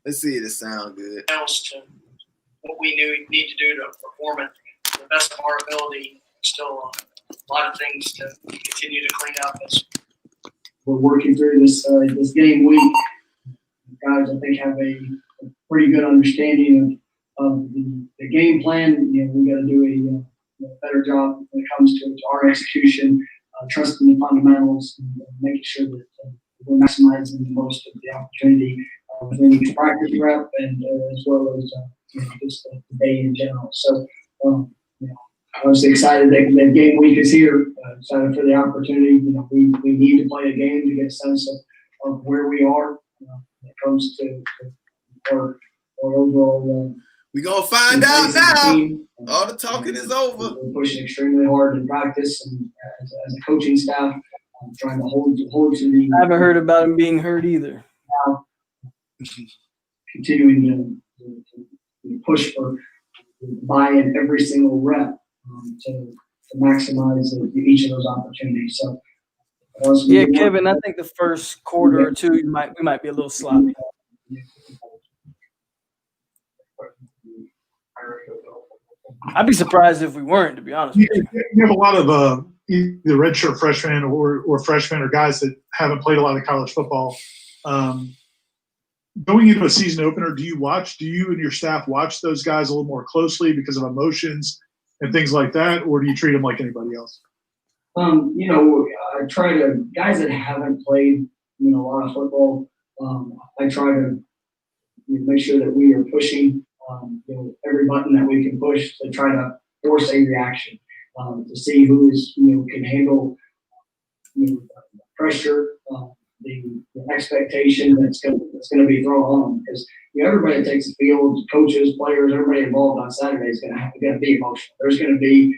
Let's see if it sound good. Else to what we need to do to perform at the best of our ability. Still a lot of things to continue to clean up. We're working through this game week. Guys, I think, have a pretty good understanding of the game plan. You know, we got to do a better job when it comes to our execution, trusting the fundamentals, and making sure that we're maximizing the most of the opportunity within each practice rep, and as well as just the day in general. So, obviously excited that game week is here. Excited for the opportunity. You know, we need to play a game to get a sense of where we are when it comes to our overall. We're going to find out now. All the talking is over. We're pushing extremely hard in practice and as a coaching staff, trying to hold to the. I haven't heard about him being hurt either. Continuing to push for buy-in every single rep to maximize each of those opportunities. So, yeah, Kevin, I think the first quarter or two, we might be a little sloppy. I'd be surprised if we weren't, to be honest with you. You have a lot of either redshirt freshmen or freshmen or guys that haven't played a lot of college football. Going into a season opener, do you and your staff watch those guys a little more closely because of emotions and things like that, or do you treat them like anybody else? I try to, guys that haven't played, a lot of football, I try to make sure that we are pushing, every button that we can push to try to force a reaction, to see who is, can handle, pressure, the expectation that's going to be thrown on them, because everybody that takes the field, coaches, players, everybody involved on Saturday is going to be emotional. There's going to be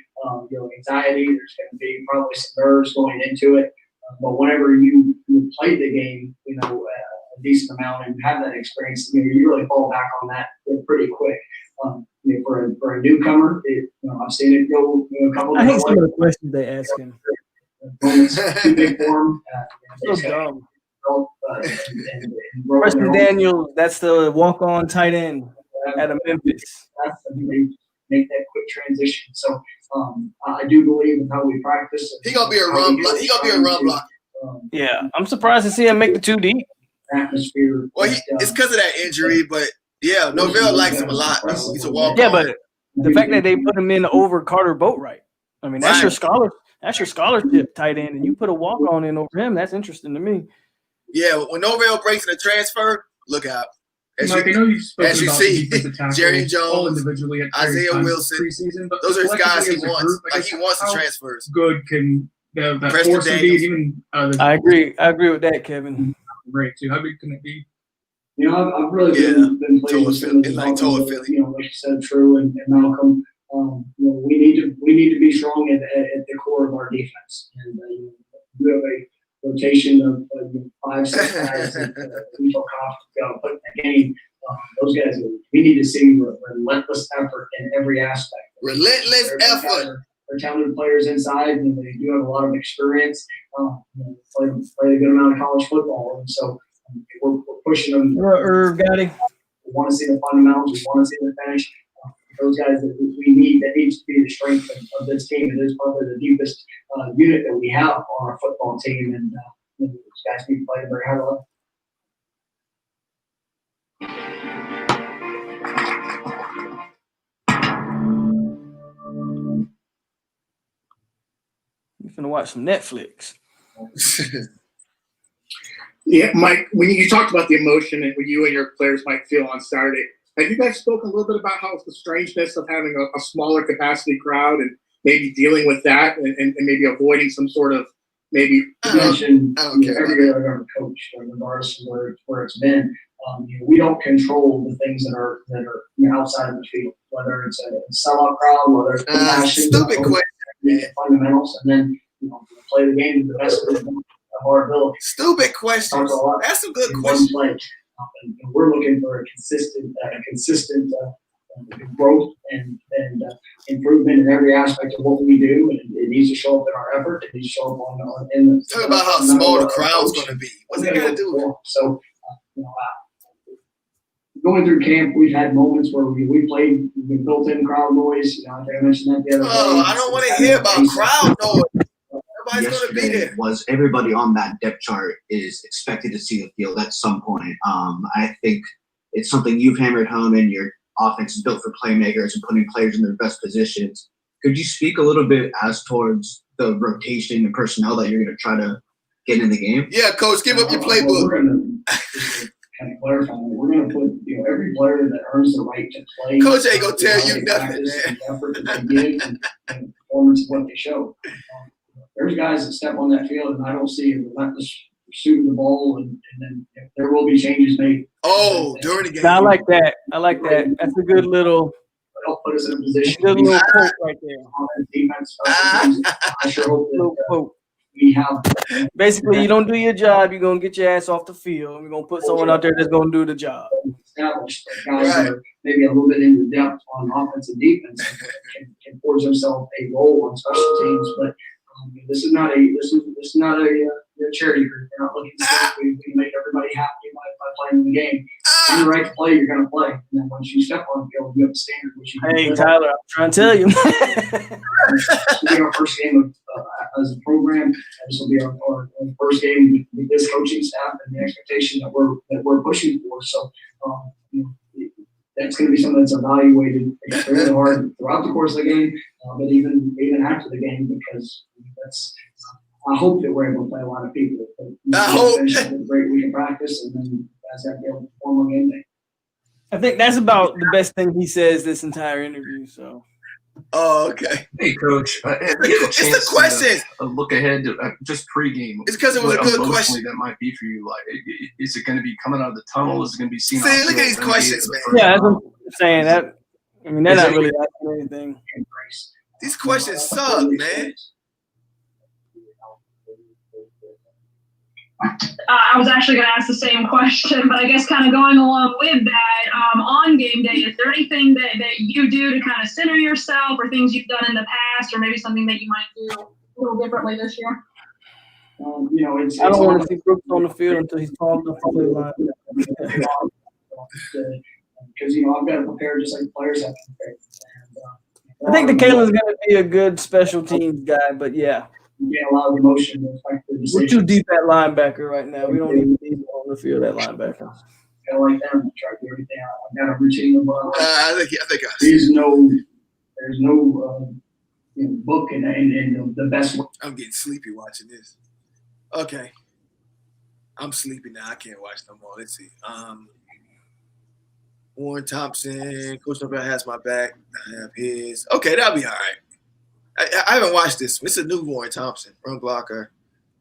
anxiety. There's going to be probably some nerves going into it. But whenever you play the game, a decent amount and have that experience, you really fall back on that pretty quick. For a newcomer, I've seen it go a couple. I hate some of the questions they ask him. Too big for them. So dumb. Preston Daniels, that's the walk-on tight end out of Memphis. That's make that quick transition. So I do believe in how we practice. He gonna be a run block. He gonna be a run block. Yeah, I'm surprised to see him make the 2 deep. Atmosphere. Well, it's because of that injury, but yeah, Novell likes him a lot. He's a walk-on. Yeah, but the fact that they put him in over Carter Boatwright, I mean, that's your scholar. That's your scholarship tight end, and you put a walk-on in over him. That's interesting to me. Yeah, when Novell breaks in a transfer, look out. As Mike, I know you've spoken as you about see, the defensive Jerry tackles all Jones, individually at Isaiah times Wilson, preseason, but those are guys he collectively as a wants. group, I Like guess, he wants the how transfers. good can that Preston force be? Daniels. Even I agree with that, Kevin. great too. How big can it be? I've really been playing with some of the like Toa Philly. like you said, True and Malcolm. We need to be strong at the core of our defense, and we have a rotation of 5, 6 guys that we feel confident put in the game. Those guys, we need to see relentless effort in every aspect. Relentless effort. They're talented players inside, and they do have a lot of experience. Played a good amount of college football, and so we're pushing them. Irv got it. We want to see the fundamentals. We want to see the finish. Those guys that we need, that needs to be the strength of this team. It is probably the deepest unit that we have on our football team, and those guys need to play at a very high level. You finna watch some Netflix. Yeah, Mike, when you talked about the emotion and what you and your players might feel on Saturday, have you guys spoken a little bit about how the strangeness of having a smaller capacity crowd and maybe dealing with that and maybe avoiding some sort of maybe mentioned I don't care every year I've ever coached, regardless of where it's been. We don't control the things that are outside of the field, whether it's a sellout crowd, whether it's passion, stupid question. fundamentals, and then play the game to the best of our ability. Stupid questions. That's some good questions. And we're looking for a consistent growth and improvement in every aspect of what we do, and it needs to show up in our effort. It needs to show up in the. Talk about how small the crowd's going to be. What's it going to do? So, going through camp, we've had moments where we played with built-in crowd noise. I think I mentioned that the other day. Oh, I don't want to hear about crowd noise. Everybody's going to be there. Was everybody on that depth chart is expected to see the field at some point. I think it's something you've hammered home, and your offense is built for playmakers and putting players in their best positions. Could you speak a little bit as towards the rotation and personnel that you're going to try to get in the game? Yeah, Coach, give up your playbook. We're going to kind of clarify. We're going to put every player that earns the right to play. Coach ain't going to tell you nothing, man. The effort that they give and performance of what they show. There's guys that step on that field, and I don't see a relentless pursuit of the ball, and then there will be changes made. Oh, during the game. I like that. I like that. That's a good little. It'll put us in a position. Good little quote right there. Defense, I sure hope that we have. Basically, you don't do your job, you're gonna get your ass off the field. We're gonna put someone out there that's gonna do the job. Established guys that are maybe a little bit into depth on offense and defense can forge themselves a role on special teams, but. This is not a charity group. We're not looking to see if we can make everybody happy by playing the game. When you're right to play, you're going to play. And then once you step on the field, you have a standard. Which you hey, Tyler, I'm trying to tell you. This will be our first game as a program. This will be our first game with this coaching staff and the expectation that we're pushing for. So, that's going to be something that's evaluated extremely hard throughout the course of the game, but even after the game, because I hope that we're able to play a lot of people. I hope. A great week of practice, and then guys have to be able to perform on game day. I think that's about the best thing he says this entire interview. So. Oh, okay. Hey, Coach. It's the questions. Look ahead to just pregame. It's because it was a good question. That might be for you. Like, is it going to be coming out of the tunnel? Is it going to be seen? See, look at these questions, man. Yeah, that's what I'm saying. That I mean, they're not really asking anything. These questions suck, man. I was actually going to ask the same question, but I guess kind of going along with that, on game day, is there anything that you do to kind of center yourself, or things you've done in the past, or maybe something that you might do a little differently this year? I don't want to see Brooks on the field until he's tall enough to play line. Because I've got to prepare just like players have to prepare. I think the Kalen's going to be a good special teams guy, but yeah. You get a lot of emotion to affect the decisions. We're too deep at linebacker right now. We don't even need him on the field at linebacker. Kind of like them, try to do everything out. I've got a routine of I think there's no book and the best way. I'm getting sleepy watching this. Okay. I'm sleepy now. I can't watch no more. Let's see. Warren Thompson, Coach Nobel has my back. I have his. Okay, that'll be all right. I haven't watched this. It's a new Warren Thompson, run blocker,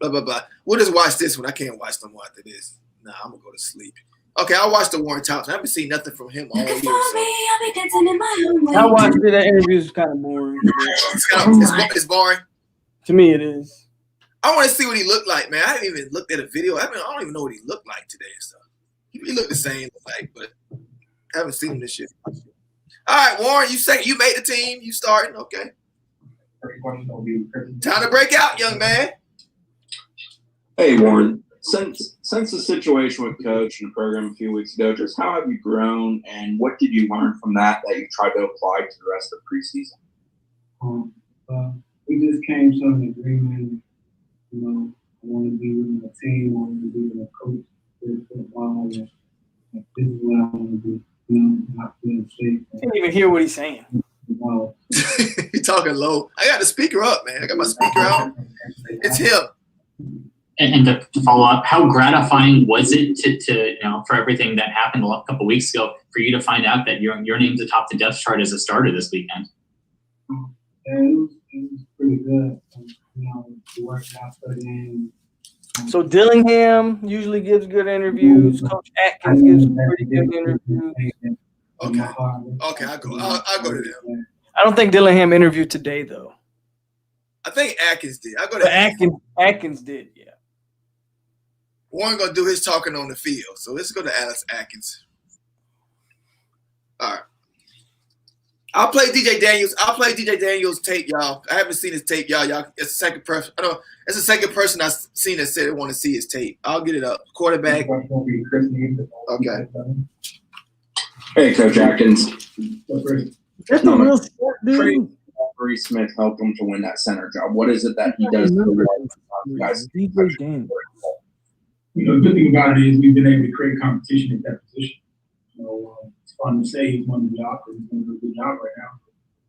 blah, blah, blah. We'll just watch this one. I can't watch no more after this. Nah, I'm going to go to sleep. Okay, I'll watch the Warren Thompson. I haven't seen nothing from him all year. So. I watched it. That interview is kind of boring. It's boring. To me, it is. I want to see what he looked like, man. I haven't even looked at a video. I don't even know what he looked like today and stuff. He looked the same, but I haven't seen him this year. All right, Warren, you say you made the team. You starting. Okay. Time to break out, young man. Hey, Warren. Since the situation with Coach and the program a few weeks ago, just how have you grown, and what did you learn from that you tried to apply to the rest of preseason? We just came to an agreement. I want to be with my team. I want to be with a coach. This is what I want to do. Not feel safe. I can't even hear what he's saying. Wow. You talking low? I got the speaker up, man. I got my speaker out. It's him. And to follow up, how gratifying was it to for everything that happened a couple of weeks ago for you to find out that your name's atop the depth chart as a starter this weekend? Yeah, it was pretty good. The work out put in. So Dillingham usually gives good interviews. Coach Atkins gives pretty good interviews. Okay, I'll go to them. I don't think Dillingham interviewed today though. I think Atkins did. I'll go to Atkins did, yeah. Warren gonna do his talking on the field, so let's go to Alex Atkins. All right. I'll play DJ Daniels. I'll play DJ Daniels tape, y'all. I haven't seen his tape, y'all. It's the second person. I know it's the second person I've seen that said they want to see his tape. I'll get it up. Quarterback. Okay. Hey, Coach Atkins. That's a real short dude. Bree Smith helped him to win that center job. What is it that he does? DJ Daniels. The good thing about it is we've been able to create competition at that position. It's fun to say he's won the job because he's doing a good job right now.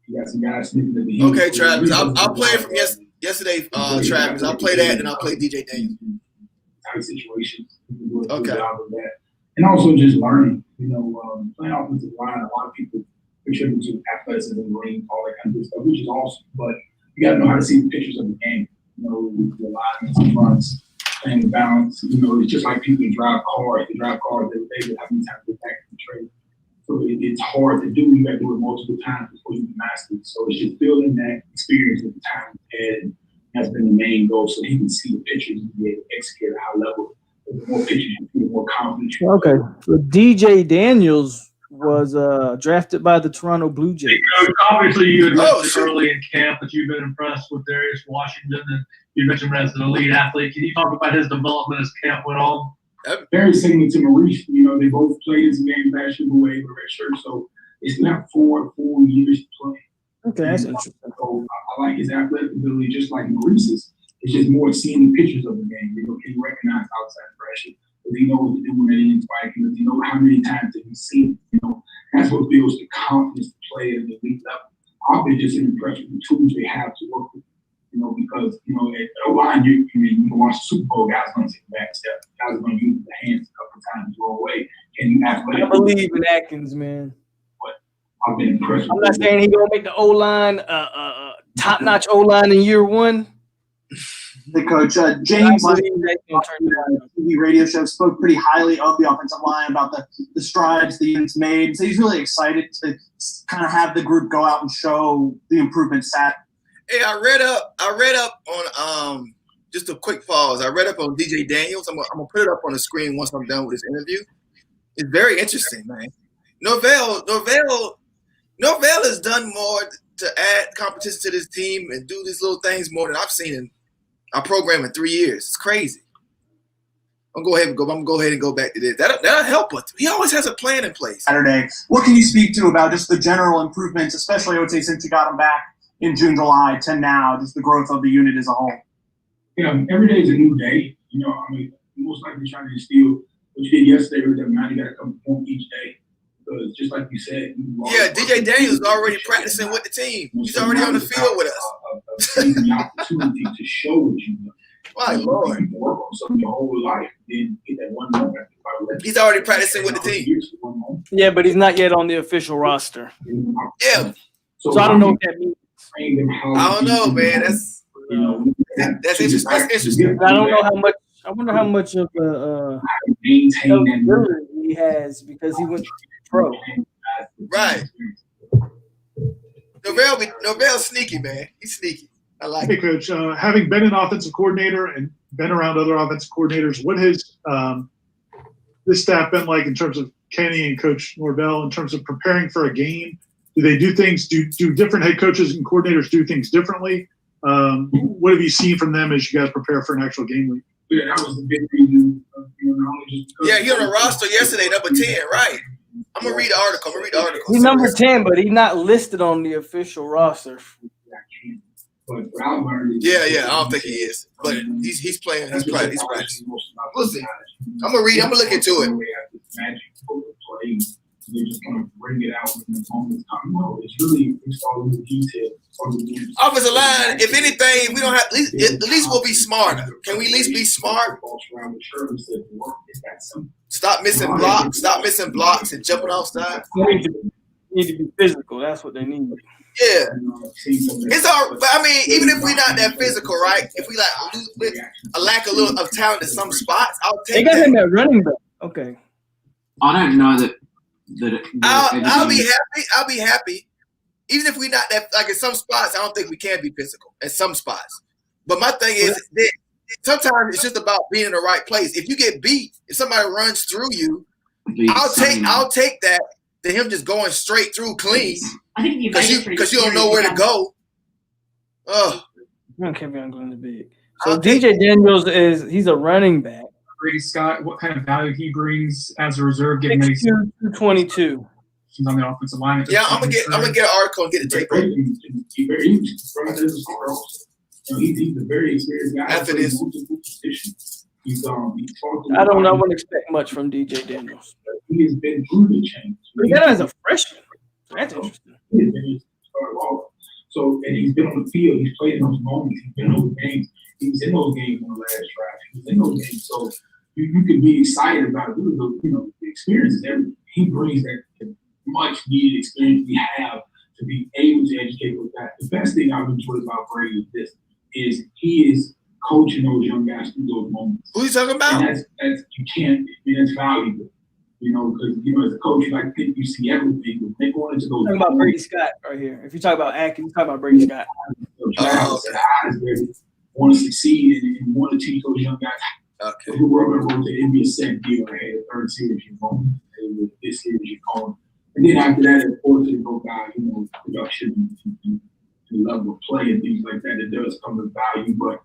You got some guys sniffing at the heel. Okay, Travis. I'll play it from yesterday, Travis. I'll play that and I'll play DJ Daniels. Tight situations. Okay. Job of that. And also just learning. Playing offensive line, a lot of people contribute to athleticism, range, all that kind of stuff, which is awesome. But you got to know how to see the pictures of the game. The lines, fronts, playing the balance. It's just like people drive cars. They drive cars every day, but how many times they back to the trade? So it's hard to do. You got to do it multiple times before you can master it. So it's just building that experience at the time and has been the main goal, so he can see the pictures and be able to execute at a high level. The more pictures, you feel more confident. Okay, so DJ Daniels was drafted by the Toronto Blue Jays. Obviously, you had mentioned early in camp that you've been impressed with Darius Washington, and you mentioned him as an elite athlete. Can you talk about his development as camp went on? Very similar to Maurice. They both played in some games last year, but were able to redshirt. So it's not 4 years to play. Okay, that's interesting. So I like his athletic ability, just like Maurice's. It's just more seeing the pictures of the game. Can you recognize outside pressure? Does he know what to do when it is spiking? Does he know how many times did he see it? That's what builds the confidence to play at the elite level. I've been just impressed with the tools they have to work with. Because at O-line, you can watch the Super Bowl, guys going to take the back step. Guys are going to use the hands a couple of times to throw away. Can you athletic? I believe in Atkins, man. I've been impressed. I'm not saying he's gonna make the O-line top-notch O-line in year one. The coach, James, on the TV radio show, spoke pretty highly of the offensive line about the strides the unit's made. So he's really excited to kind of have the group go out and show the improvements that. Hey, I read up on just a quick pause. I read up on DJ Daniels. I'm gonna put it up on the screen once I'm done with this interview. It's very interesting, man. Norvell has done more to add competition to this team and do these little things more than I've seen in our program in 3 years. It's crazy. I'm gonna go ahead and go back to this. That'll help us. He always has a plan in place. Saturday. What can you speak to about just the general improvements, especially I would say since you got him back in June, July to now, just the growth of the unit as a whole? Every day is a new day. Most likely trying to instill what you did yesterday with that now you got to come perform each day. Because just like you said, DJ Daniels is already practicing with the team. He's already on the field with us. The opportunity to show what you know. My Lord. You work on something your whole life, then get that one moment. He's already practicing with the team. Yeah, but he's not yet on the official roster. Yeah. So I don't know what that means. I don't know, man. That's interesting. That's interesting. I don't know how much. I wonder how much of a eligibility he has because he went pro. Right. Norvell's sneaky, man. He's sneaky. I like it. Hey, Coach, having been an offensive coordinator and been around other offensive coordinators, what has this staff been like in terms of Kenny and Coach Norvell in terms of preparing for a game? Do they do things? Do different head coaches and coordinators do things differently? What have you seen from them as you guys prepare for an actual game week? Yeah, that was the big reason. Yeah, he on the roster yesterday, number 10, right? I'm gonna read the article. He's number 10, but he's not listed on the official roster. Yeah, I don't think he is, but he's playing. He's practicing. We'll see. I'm gonna look into it. They're just going to bring it out when the moment's come. No, it's all in the detail. Offensive line, if anything, we don't have, at least we'll be smarter. Can we at least be smart? Stop missing blocks and jumping off sides. Need to be physical. That's what they need. Yeah. It's all, but I mean, even if we're not that physical, right? If we like lose with a lack of talent in some spots, I'll take that. They got him at running back. Okay. I don't know that I'll be happy. I'll be happy. Even if we're not that, like in some spots, I don't think we can be physical at some spots. But my thing is, sometimes it's just about being in the right place. If you get beat, if somebody runs through you, I'll take that to him just going straight through clean. I think because you don't know where to go. Oh, Kevin going to big. So DJ Daniels he's a running back. Brady Scott, what kind of value he brings as a reserve? Given 22. He's on the offensive line. Yeah, I'm gonna get an article and get the tape. He's a very experienced guy. After this, I wouldn't expect much from DJ Daniels. He has been through the change. But he got him as a freshman. That's interesting. So, and he's been on the field. He's played in those moments. He's been in those games. He was in those games on the last drive. He was in those games. So you can be excited about it. The experience is everything. He brings that much needed experience we have to be able to educate with that. The best thing I've enjoyed about Brady is he is coaching those young guys through those moments. Who are you talking about? And that's valuable. Because as a coach, I think you see everything. When they go into those. Talking about Brady Scott right here. If you talk about Atkins, you talk about Brady Scott. Want to succeed and want to teach those young guys who were going to go to the NBA second deal. Hey, the third series you're going, this series you're going. And then after that, of course, it go by, production and the level of play and things like that. It does come with value. But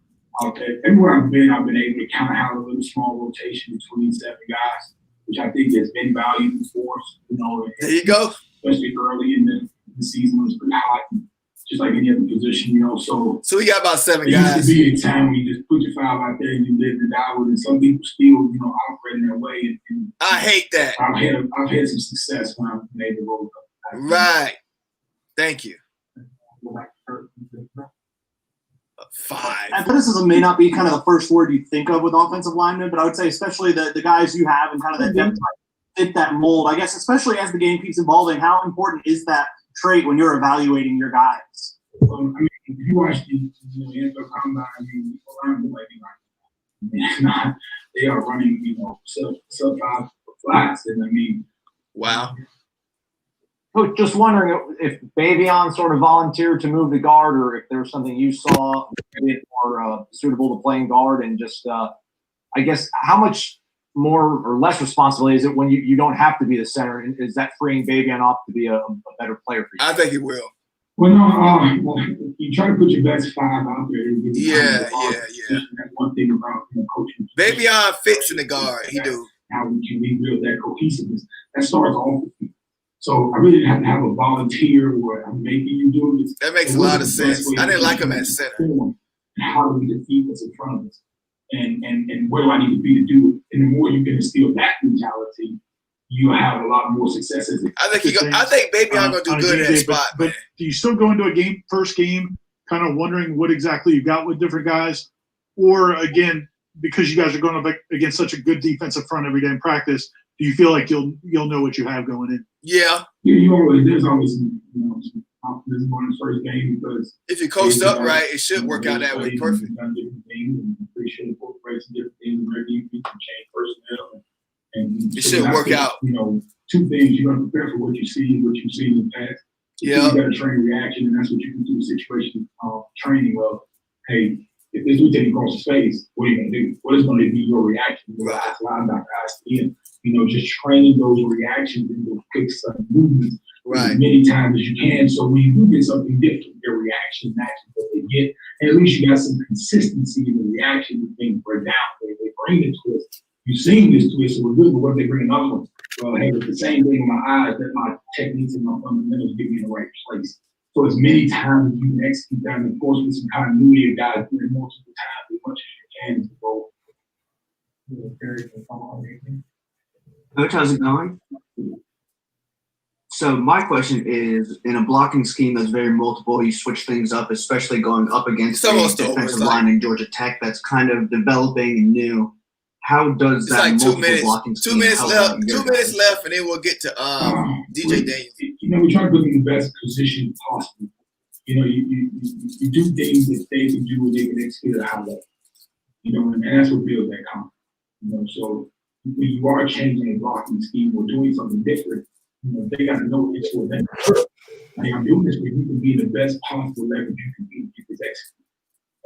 everywhere I've been able to kind of have a little small rotation between 7 guys, which I think has been valuable for us. There you go. Especially early in the season when it's pretty hot, just like any other position, So we got about 7 guys. guys. It used to be a time when you just put your 5 out there and you live and die with it. Some people still, operate in that way. And I hate that. I've had some success when I've been able to roll up. Right. Thank you. 5. Athleticism may not be kind of the first word you think of with offensive linemen, but I would say especially the guys you have and kind of that depth fit that mold. I guess especially as the game keeps evolving, how important is that trait when you're evaluating your guys? If you watch the NFL combine, they are running, sub 5 flats, and wow. Coach, just wondering if Bavion sort of volunteered to move to guard, or if there was something you saw more suitable to playing guard, and just I guess how much more or less responsibility is it when you don't have to be the center? And is that freeing Bavion off to be a better player for you? I think it will. Well, no, you try to put your best 5 out there. Yeah. That's one thing about coaching. Bavion fits in the guard. He do. How we can rebuild that cohesiveness. That starts off with you. So I really didn't have to have a volunteer or I'm making you do it. That makes a lot of sense. I didn't like him at center. How do we defeat what's in front of us? And where do I need to be to do it? And the more you can instill that mentality, you have a lot more successes. I think Bavion gonna do good in that spot. But do you still go into a first game, kind of wondering what exactly you got with different guys, or again, because you guys are going up against such a good defensive front every day in practice, do you feel like you'll know what you have going in? Yeah. There's always some optimism on the first game because if you coached up right, it should work out that way perfect. Appreciate incorporating different things and maybe you can change personnel. And it should work out. 2 things you got to prepare for what you see in the past. Yeah. You got to train reaction, and that's what you can do in situation training of, hey, if this we take across the space, what are you going to do? What is going to be your reaction? Linebacker, just training those reactions and those quick sudden movements as many times as you can. So when you do get something different, your reaction matches what they get. And at least you got some consistency in the reaction when things break down. They bring the twist. You've seen this twist, so we're good, but what if they bring another one? Well, hey, it's the same thing with my eyes, that my techniques and my fundamentals get me in the right place. So as many times as you can execute that, and of course with some continuity of guys doing multiple times as much as you can to go. Coach, how's it going? So my question is, in a blocking scheme that's very multiple, you switch things up, especially going up against a defensive line in Georgia Tech that's kind of developing and new. How does that like multiple blocking scheme 2 minutes help left. out your 2 minutes left, and then we'll get to DJ Daniels. You know, we try to put them in the best position possible. You know, you do things that they can do and they can execute at a high level. You know, and that's what builds that confidence. You know, so when you are changing a blocking scheme or doing something different, you know, they got to know it's for them. Like, I'm doing this where you can be the best possible leverage you can be, you can execute.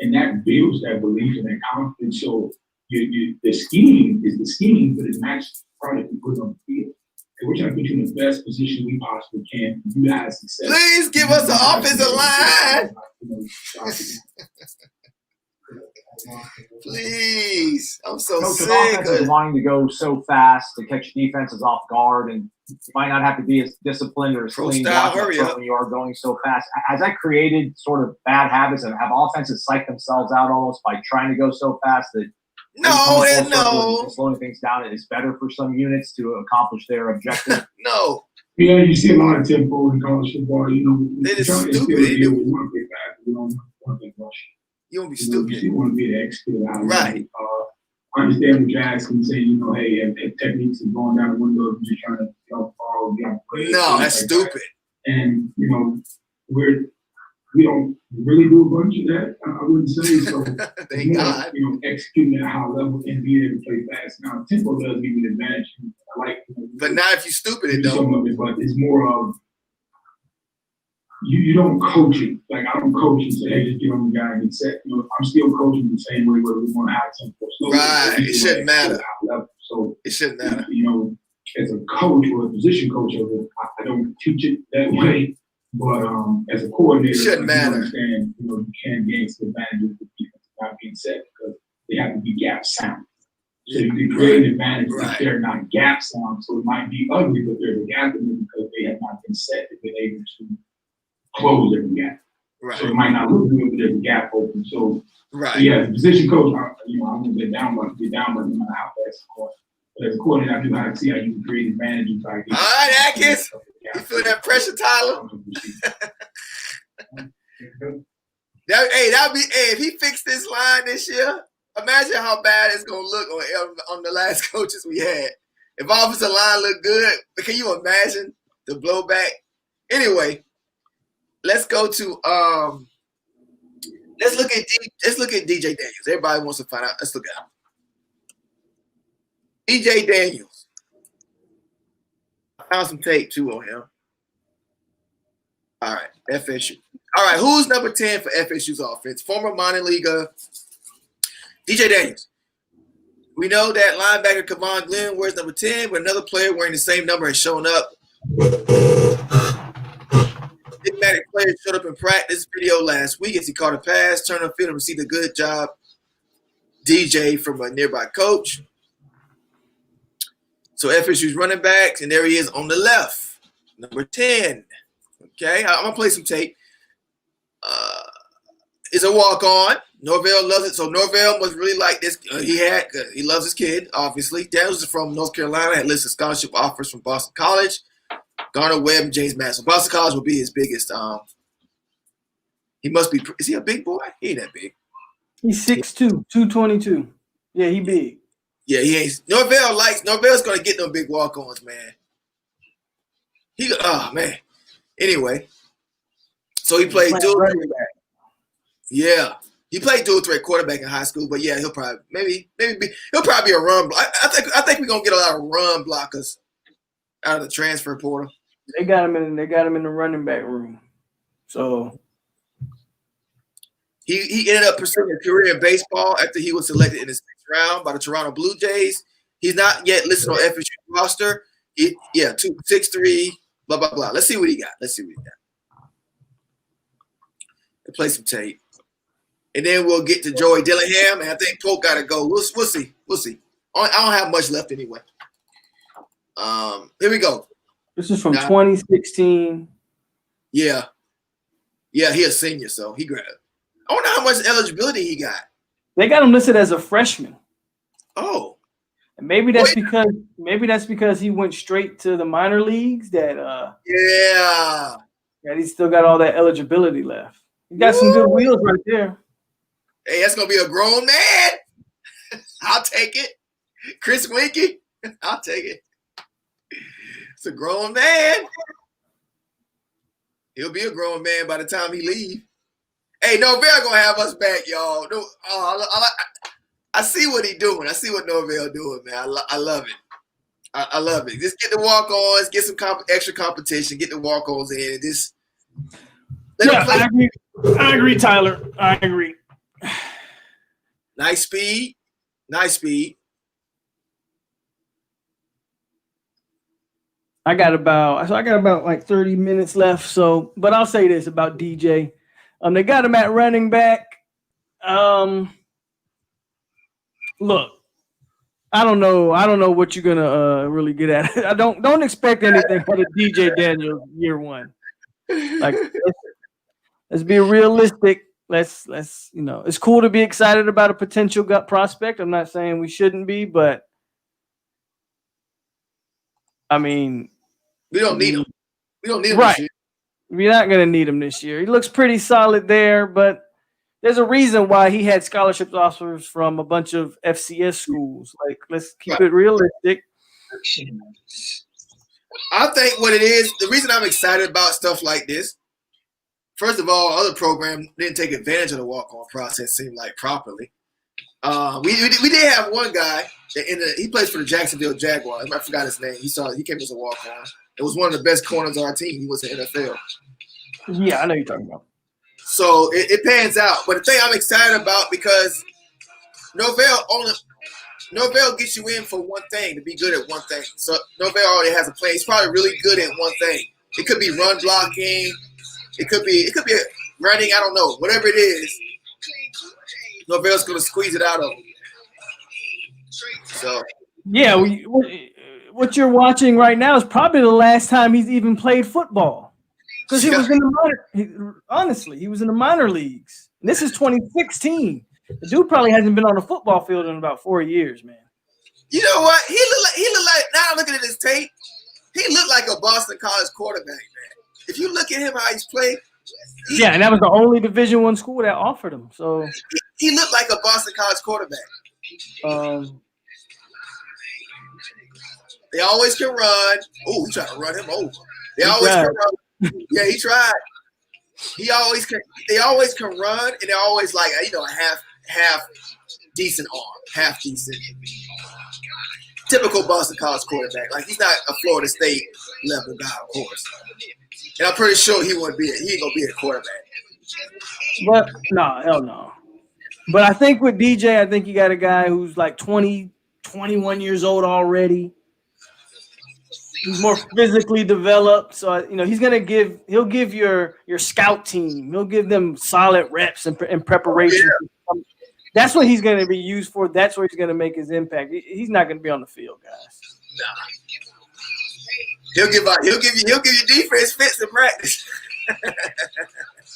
And that builds that belief and that confidence. So the scheme is the scheme, but it's matched the product you put on the field. And we're trying to put you in the best position we possibly can for you to have success. Please give us an offensive line. Please. I'm so Coach, sick. offense is wanting to go so fast to catch defenses off guard, and you might not have to be as disciplined or as clean when you are going so fast. Has that created sort of bad habits, and have offenses psyched themselves out almost by trying to go so fast that slowing things down is better for some units to accomplish their objective? No. Yeah, you see a lot of tempo in college football. You know, they just stupid. We want to get back. We don't want to rush. You won't be stupid. You want to be the expert out of right. I understand what you're asking, saying, you know, hey, if techniques are going down the window, you're just trying to follow the upgrade. No, that's stupid. And, you know, we don't really do a bunch of that, I wouldn't say. So Thank God. You know, executing at a high level and being able to play fast. Now, tempo does give you an advantage. I like, you know, but not if you're stupid, it don't. Some of it, but it's more of you don't coach it. Like, I don't coach and say, hey, just get on the guy and get set. You know, I'm still coaching the same way where we want to have tempo. So right. It shouldn't matter. So it shouldn't matter. You know, as a coach or a position coach, I don't teach it that way. But as a coordinator, it shouldn't matter. Understand, you know, you can gain some advantages with defense not being set because they have to be gap sound. So you can create an advantage if they're not gap sound. So it might be ugly, but there's a gap in them because they have not been set. They've been able to close every gap. Right. So it might not look good, but there's a gap open. So, so yeah, as a position coach, I'm gonna get down, but no matter how fast the court. But as a coordinator, I do have to see how you can create advantages. All right, Atkins. You feel that pressure, Tyler? If he fixed this line this year, imagine how bad it's gonna look on the last coaches we had. If offensive line looked good, can you imagine the blowback? Anyway, let's go to let's look at DJ Daniels. Everybody wants to find out. Let's look at him. DJ Daniels. I found some tape too on him. All right, FSU. All right, who's number 10 for FSU's offense? Former minor leaguer DJ Daniels. We know that linebacker Kevon Glenn wears number 10, but another player wearing the same number has shown up. Enigmatic player showed up in practice video last week as he caught a pass, turned on field and received a good job DJ from a nearby coach. So FSU's running backs, and there he is on the left, number 10. Okay, I'm going to play some tape. It's a walk-on. Norvell loves it. So Norvell must really like this. He loves his kid, obviously. Daniels is from North Carolina, had listed scholarship offers from Boston College. Garner Webb and James Madison. Boston College will be his biggest. He must be. Is he a big boy? He ain't that big. He's 6'2", 222. Yeah, he big. Yeah, he ain't. Norvell's going to get them big walk-ons, man. Man. Anyway, so he played dual threat. Yeah, he played dual threat quarterback in high school, but yeah, he'll probably he'll probably be a run. I think we're gonna get a lot of run blockers out of the transfer portal. They got him in the running back room. So he ended up pursuing a career in baseball after he was selected in the 6th round by the Toronto Blue Jays. He's not yet listed on FSU roster. 6'3", blah blah blah. Let's see what he got. Let's play some tape. And then we'll get to Joey Dillingham, and I think Polk got to go. We'll see. I don't have much left anyway. Here we go. This is from 2016. Yeah, he a senior, so he grabbed. I wonder how much eligibility he got. They got him listed as a freshman. Oh, And maybe that's because he went straight to the minor leagues that that he's still got all that eligibility left. He got some good wheels right there. Hey, that's gonna be a grown man. I'll take it. Chris Winkie, I'll take it. It's a grown man. He'll be a grown man by the time he leaves. Hey, Norvell gonna have us back, y'all. No, I see what he doing. I see what Norvell doing, man. I love it. I love it. Just get the walk-ons, get some extra competition, get the walk-ons in, and just let them play. I agree, Tyler. I agree. Nice speed. Nice speed. I got about like 30 minutes left. So, but I'll say this about DJ. They got him at running back. Look, I don't know what you're gonna really get at. I don't expect anything for the DJ Daniels year one. Like, let's be realistic. Let's it's cool to be excited about a potential gut prospect. I'm not saying we shouldn't be, but I mean, we don't need him. We don't need him right. this year. We're not going to need him this year. He looks pretty solid there, but there's a reason why he had scholarship offers from a bunch of FCS schools. Like, let's keep it realistic. I think what it is, the reason I'm excited about stuff like this, first of all, other programs didn't take advantage of the walk-on process, seemed like properly. We did have one guy that he plays for the Jacksonville Jaguars. I forgot his name. He came as a walk-on. It was one of the best corners on our team. He was in the NFL. Yeah, I know you're talking about. So it pans out. But the thing I'm excited about, because Norvell gets you in for one thing, to be good at one thing. So Norvell already has a plan. He's probably really good at one thing. It could be run blocking. It could be running. I don't know. Whatever it is, Norvell's going to squeeze it out of him. So yeah, what you're watching right now is probably the last time he's even played football, because he was in the minor leagues. And this is 2016. The dude probably hasn't been on the football field in about 4 years, man. You know what? He looked like now I'm looking at his tape. He looked like a Boston College quarterback, man. If you look at him how he's played, and that was the only Division I school that offered him. So he looked like a Boston College quarterback. They always can run. Oh, he tried to run him over. They always can run. Yeah, he tried. He always can. They always can run, and they're always like a half decent arm, half decent. Typical Boston College quarterback. Like, he's not a Florida State level guy, of course. And I'm pretty sure he ain't gonna be a quarterback. But no, hell no. But I think with DJ, I think you got a guy who's like 20, 21 years old already. He's more physically developed, so he'll give your scout team. He'll give them solid reps and preparation. Yeah. That's what he's going to be used for. That's where he's going to make his impact. He's not going to be on the field, guys. Nah. He'll give you defense fits in practice.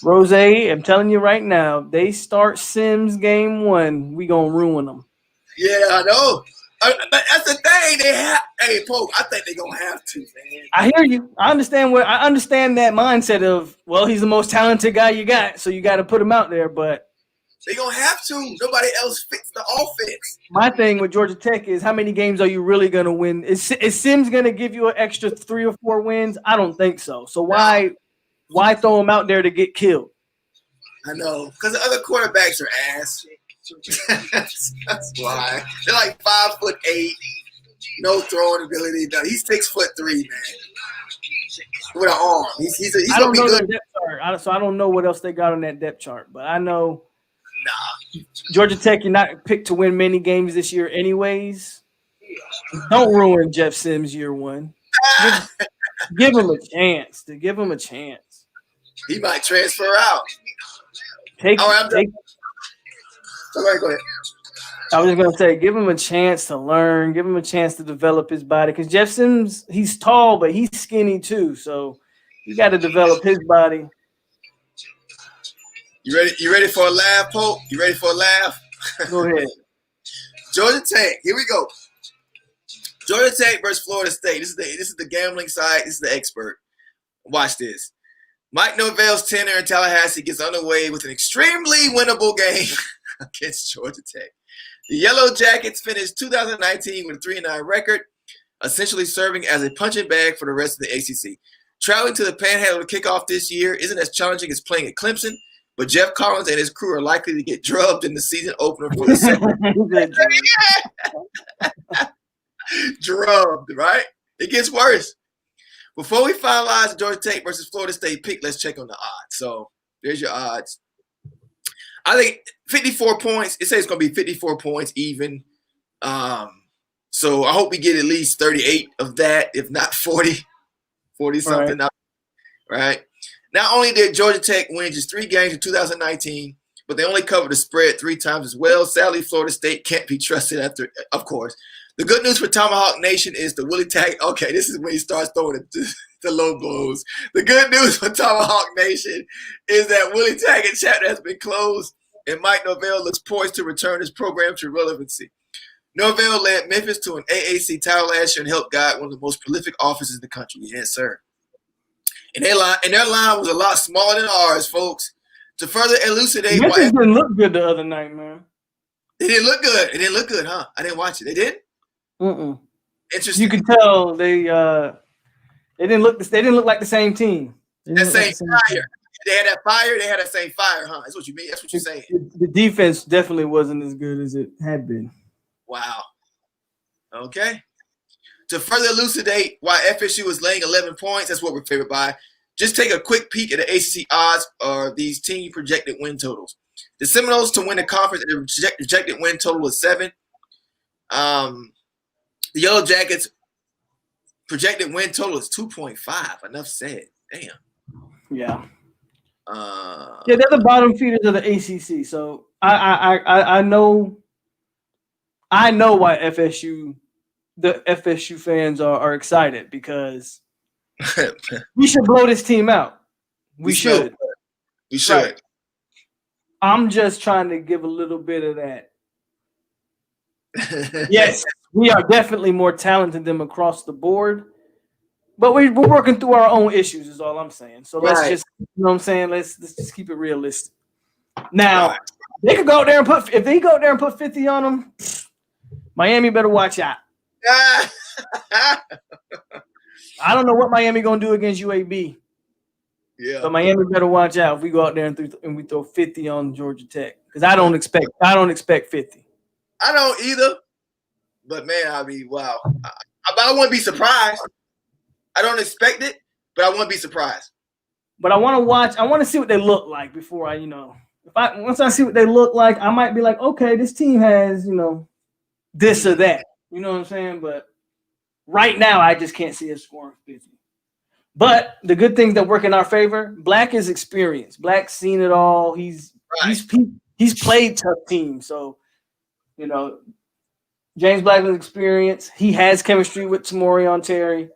Rose, I'm telling you right now, they start Sims game 1, we gonna ruin them. Yeah, I know. That's the thing. They have. Hey, Polk, I think they're gonna have to, man. I hear you. I understand that mindset of, well, he's the most talented guy you got, so you got to put him out there. But they're gonna have to. Nobody else fits the offense. My thing with Georgia Tech is, how many games are you really gonna win? Is Sims gonna give you an extra 3 or 4 wins? I don't think so. So why throw him out there to get killed? I know, because the other quarterbacks are ass. That's why. They're like 5'8", no throwing ability. No, he's 6'3", man, with an arm. He's gonna be good. So I don't know what else they got on that depth chart, but I know Georgia Tech, you're not picked to win many games this year, anyways. Don't ruin Jeff Sims year 1. Give him a chance. Give him a chance. He might transfer out. Go ahead. I was just going to say, give him a chance to learn. Give him a chance to develop his body. Because Jeff Sims, he's tall, but he's skinny too. So you got to develop his body. You ready for a laugh, Polk? You ready for a laugh? Go ahead. Georgia Tech, here we go. Georgia Tech versus Florida State. This is the gambling side. This is the expert. Watch this. Mike Norvell's tenure in Tallahassee gets underway with an extremely winnable game against Georgia Tech. The Yellow Jackets finished 2019 with a 3-9 record, essentially serving as a punching bag for the rest of the ACC. Traveling to the Panhandle to kick off this year isn't as challenging as playing at Clemson, but Jeff Collins and his crew are likely to get drubbed in the season opener for the second. Drubbed, right? It gets worse. Before we finalize the Georgia Tech versus Florida State pick, let's check on the odds. So there's your odds. I think 54 points. It says it's going to be 54 points even. So I hope we get at least 38 of that, if not 40-something. Right. Not only did Georgia Tech win just 3 games in 2019, but they only covered the spread 3 times as well. Sadly, Florida State can't be trusted after, of course. The good news for Tomahawk Nation is the Willie Taggart. Okay, this is when he starts throwing the low blows. The good news for Tomahawk Nation is that Willie Taggart chapter has been closed, and Mike Norvell looks poised to return his program to relevancy. Norvell led Memphis to an AAC title last year and helped guide one of the most prolific offenses in the country. Yes, sir. And their line was a lot smaller than ours, folks. To further elucidate Memphis didn't look good the other night, man. They didn't look good. It didn't look good, huh? I didn't watch it. They did? Interesting. You can tell they didn't look like the same team. That same fire. They had that fire. They had that same fire, huh? That's what you mean. That's what you're saying. The defense definitely wasn't as good as it had been. Wow. Okay. To further elucidate why FSU is laying 11 points, that's what we're favored by. Just take a quick peek at the ACC odds or these team projected win totals. The Seminoles to win the conference, the projected win total is 7. The Yellow Jackets projected win total is 2.5. Enough said. Damn. Yeah. Yeah, they're the bottom feeders of the ACC. So I know why the FSU fans are excited, because we should blow this team out. We should. We should. Right. I'm just trying to give a little bit of that. Yes, we are definitely more talented than them across the board, but we're working through our own issues is all I'm saying. So let's just, you know what I'm saying? Let's just keep it realistic. Now, they could go out there and if they go out there and put 50 on them, Miami better watch out. I don't know what Miami gonna do against UAB. Yeah, but Miami better watch out if we go out there and we throw 50 on Georgia Tech, because I don't expect 50. I don't either. But man, I mean, wow. I wouldn't be surprised. I don't expect it, but I wouldn't be surprised. But I want to see what they look like before once I see what they look like, I might be like, okay, this team has, this or that. You know what I'm saying? But right now, I just can't see us scoring 50. But the good things that work in our favor, Black is experienced. Black's seen it all. He's played tough teams. So, James Black is experienced. He has chemistry with Tamorion Terry.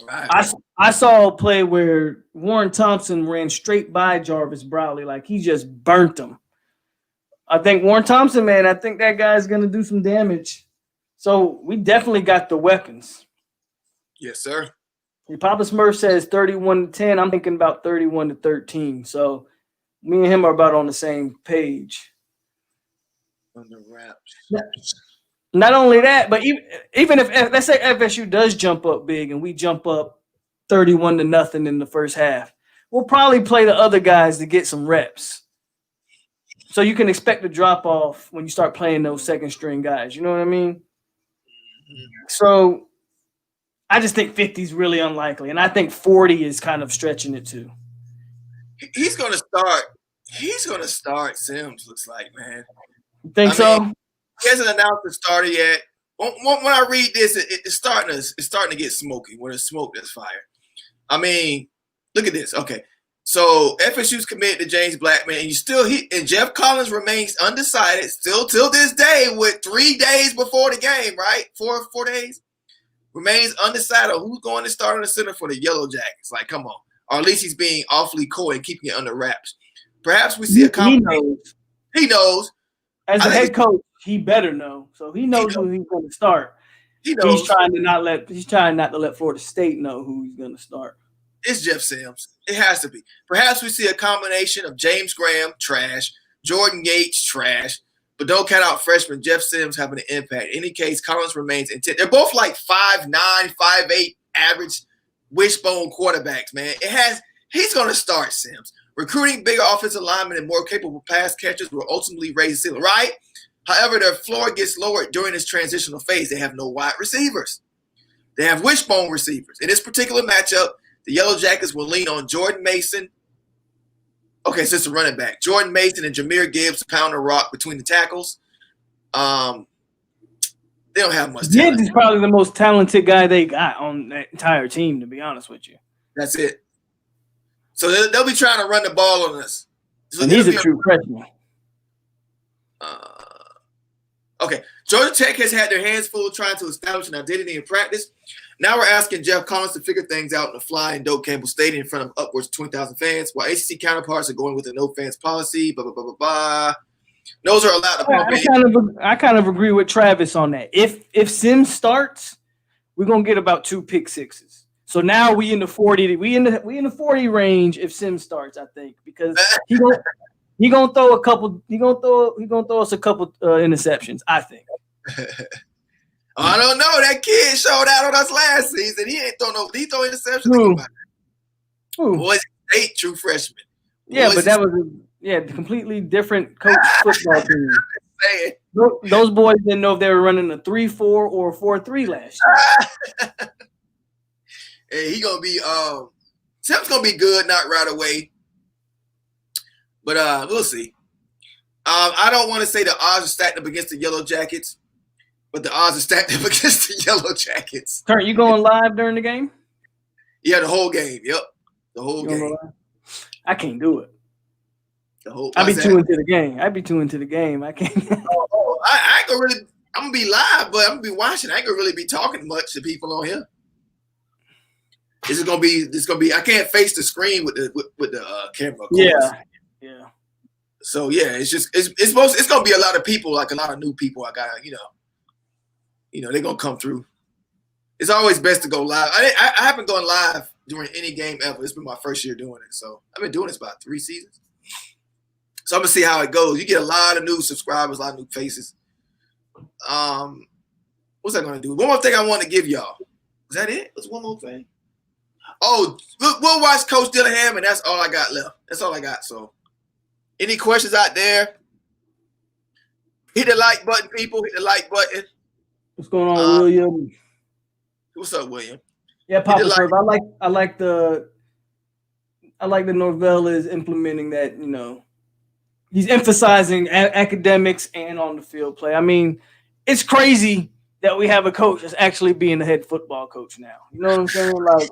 Right. I saw a play where Warren Thompson ran straight by Jarvis Browley, like he just burnt him. I think Warren Thompson, man, I think that guy's going to do some damage. So we definitely got the weapons. Yes, sir. Papa Smurf says 31-10. I'm thinking about 31-13. So me and him are about on the same page. On the wraps. Not only that, but even if let's say FSU does jump up big and we jump up 31-0 in the first half, we'll probably play the other guys to get some reps. So you can expect a drop off when you start playing those second string guys. You know what I mean? Mm-hmm. So I just think 50 is really unlikely, and I think 40 is kind of stretching it too. He's going to start. He's going to start Sims. Looks like, man. You think so? He hasn't announced the starter yet. When I read this, it's starting to get smoky. When it's smoke, there's fire. I mean, look at this. Okay, so FSU's committed to James Blackman, and Jeff Collins remains undecided still till this day, with 3 days before the game, right? Four days. Remains undecided on who's going to start in the center for the Yellow Jackets. Like, come on. Or at least he's being awfully coy and keeping it under wraps. Perhaps we see a combination. He knows. As a head coach, he better know. So he knows who he's going to start. He knows. He's trying not to let Florida State know who he's going to start. It's Jeff Sims. It has to be. Perhaps we see a combination of James Graham, trash, Jordan Yates, trash, but don't count out freshman Jeff Sims having an impact. In any case, Collins remains intent. They're both like 5'9", 5'8", average wishbone quarterbacks, man. He's going to start Sims. Recruiting bigger offensive linemen and more capable pass catchers will ultimately raise the ceiling, right? However, their floor gets lowered during this transitional phase. They have no wide receivers. They have wishbone receivers. In this particular matchup, the Yellow Jackets will lean on Jordan Mason. Okay, so it's a running back. Jordan Mason and Jahmyr Gibbs pound the rock between the tackles. They don't have much talent. Gibbs is probably the most talented guy they got on that entire team, to be honest with you. That's it. So they'll be trying to run the ball on us. So and he's a true freshman. Okay, Georgia Tech has had their hands full trying to establish an identity in practice. Now we're asking Jeff Collins to figure things out on the fly in Doak Campbell Stadium in front of upwards of 20,000 fans, while ACC counterparts are going with a no fans policy, blah, blah, blah, blah, blah. Those are allowed to pump in. I kind of agree with Travis on that. If Sims starts, we're going to get about 2 pick sixes. So now we in the 40 range if Sims starts, I think, because he gonna throw a couple. He gonna throw us a couple interceptions, I think. I don't know. That kid showed out on us last season. He throw interceptions. Boise State, true freshman. Yeah, but that was a completely different coach football team. Those boys didn't know if they were running a 3-4 or a 4-3 last year. Hey, he gonna be Sims gonna be good, not right away. But we'll see. I don't want to say the odds are stacked up against the Yellow Jackets, but the odds are stacked up against the Yellow Jackets. Turnt, you going live during the game? Yeah, the whole game. Yep, the whole game. I can't do it. I'd be too into the game. I'd be too into the game. I can't. I ain't gonna really. I'm gonna be live, but I'm gonna be watching. I ain't gonna really be talking much to people on here. This is gonna be. I can't face the screen with the camera. Yeah. So yeah, it's gonna be a lot of people, like a lot of new people. I got they're gonna come through. It's always best to go live. I haven't gone live during any game ever. It's been my first year doing it, so I've been doing this about 3 seasons. So I'm gonna see how it goes. You get a lot of new subscribers, a lot of new faces. What's that gonna do? One more thing I want to give y'all. Is that it? What's one more thing? Oh, we'll watch Coach Dillingham, and that's all I got left. That's all I got. So, any questions out there? Hit the like button, people. Hit the like button. What's going on, William? What's up, William? Yeah, Papa Serve. I like the Norvell is implementing that. He's emphasizing academics and on the field play. I mean, it's crazy that we have a coach that's actually being the head football coach now. You know what I'm saying? Like,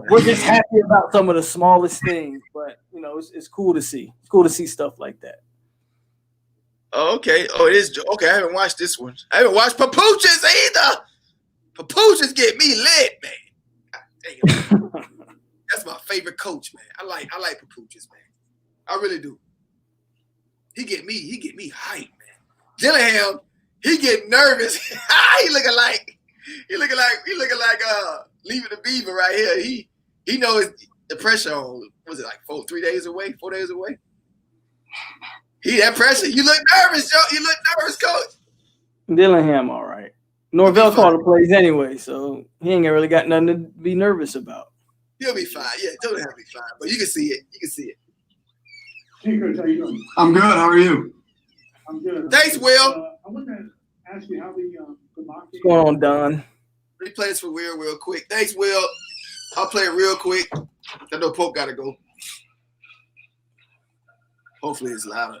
we're just happy about some of the smallest things, but it's cool to see. It's cool to see stuff like that. Oh, okay. Oh, it is. Okay, I haven't watched this one. I haven't watched Papooses either. Papooses get me lit, man. God damn. That's my favorite coach, man. I like Papooses, man. I really do. He get me hyped, man. Dillingham, he get nervous. he looking like Leaving the Beaver right here. He knows the pressure on. Was it like 4 days away? That pressure. You look nervous, Joe. You look nervous, coach. Dillingham, all right. Norvell called the plays anyway, so he ain't really got nothing to be nervous about. He'll be fine. Yeah, Dillingham will be fine. But you can see it. Hey, Coach, how you doing? I'm good. How are you? I'm good. Thanks, Will. I want to ask you how the mock game. What's going on, Don? Replay this for Will real quick. Thanks, Will. I'll play it real quick. I know Polk got to go. Hopefully it's louder.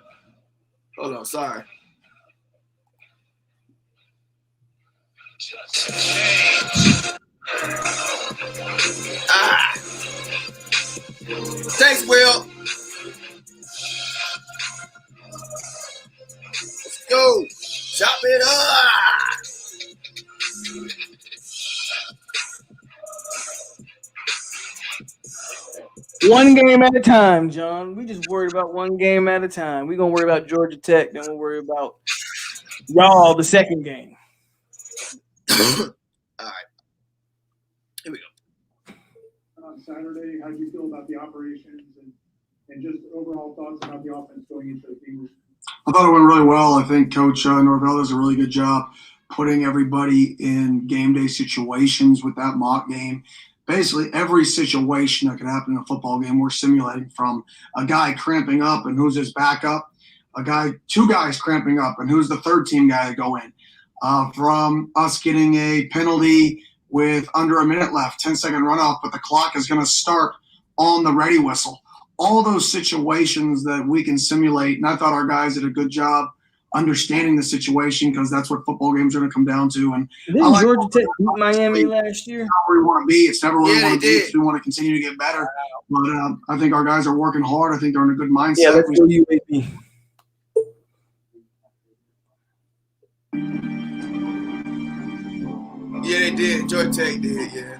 Hold on, sorry. Thanks, Will. Let's go. Chop it up. one game at a time, John. We just worried about one game at a time. We're gonna worry about Georgia Tech, then we'll worry about y'all the second game. All right. Here we go. On Saturday, how do you feel about the operations and just overall thoughts about the offense going into the game? I thought it went really well. I think Coach Norvell does a really good job putting everybody in game day situations with that mock game. Basically, every situation that could happen in a football game, we're simulating, from a guy cramping up and who's his backup, two guys cramping up and who's the third team guy to go in, from us getting a penalty with under a minute left, 10-second runoff, but the clock is going to start on the ready whistle. All those situations that we can simulate, and I thought our guys did a good job understanding the situation, because that's what football games are going to come down to. And didn't Georgia Tech beat Miami last year? Not where we want to be. It's never where we want to be. We want to continue to get better. But I think our guys are working hard. I think they're in a good mindset. Yeah, let's go UAB. Yeah, they did. Georgia Tech did, yeah.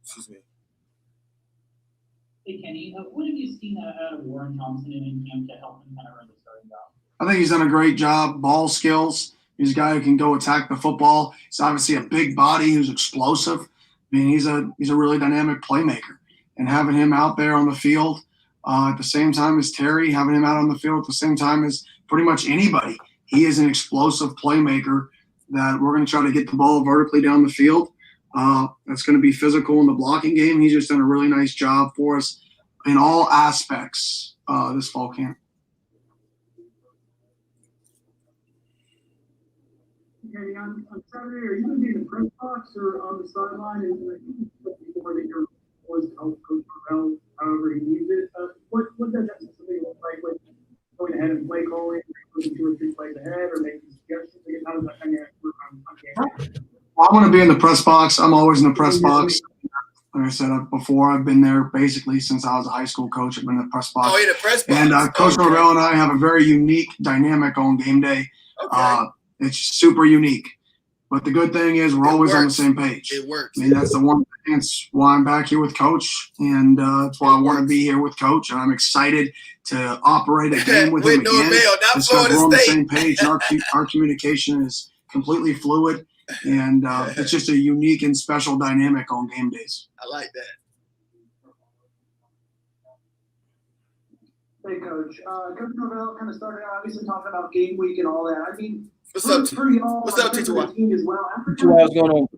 Excuse me. Hey, Kenny, what have you seen out of Warren Thompson in camp to help him kind of run the starting job? I think he's done a great job. Ball skills. He's a guy who can go attack the football. He's obviously a big body who's explosive. I mean, he's a really dynamic playmaker. And having him out there on the field at the same time as Terry, having him out on the field at the same time as pretty much anybody, he is an explosive playmaker that we're going to try to get the ball vertically down the field. That's going to be physical in the blocking game. He's just done a really nice job for us in all aspects this fall camp. Kenny, on Saturday, are you going to be in the press box or on the sideline? And before that you're was to help Coach Norvell however he needs it. What does that specifically look like with going ahead and play calling, moving 2 or 3 plays ahead, or making suggestions? How does that kind of work on game? Well, I want to be in the press box. I'm always in the press box. Like I said before, I've been there basically since I was a high school coach. I've been in the press box. Oh, in the press box. And Coach Norvell and I have a very unique dynamic on game day. Okay. It's super unique. But the good thing is we're always on the same page. It works. I mean, that's the one thing. That's why I'm back here with Coach, and that's why I want to be here with Coach. And I'm excited to operate a game with him again. Because we're on the same page. And our communication is completely fluid, and it's just a unique and special dynamic on game days. I like that. Hey, Coach. Coach Norvell kind of started out obviously talking about game week and all that. I mean, what's up, Teacher? As well. What's going on?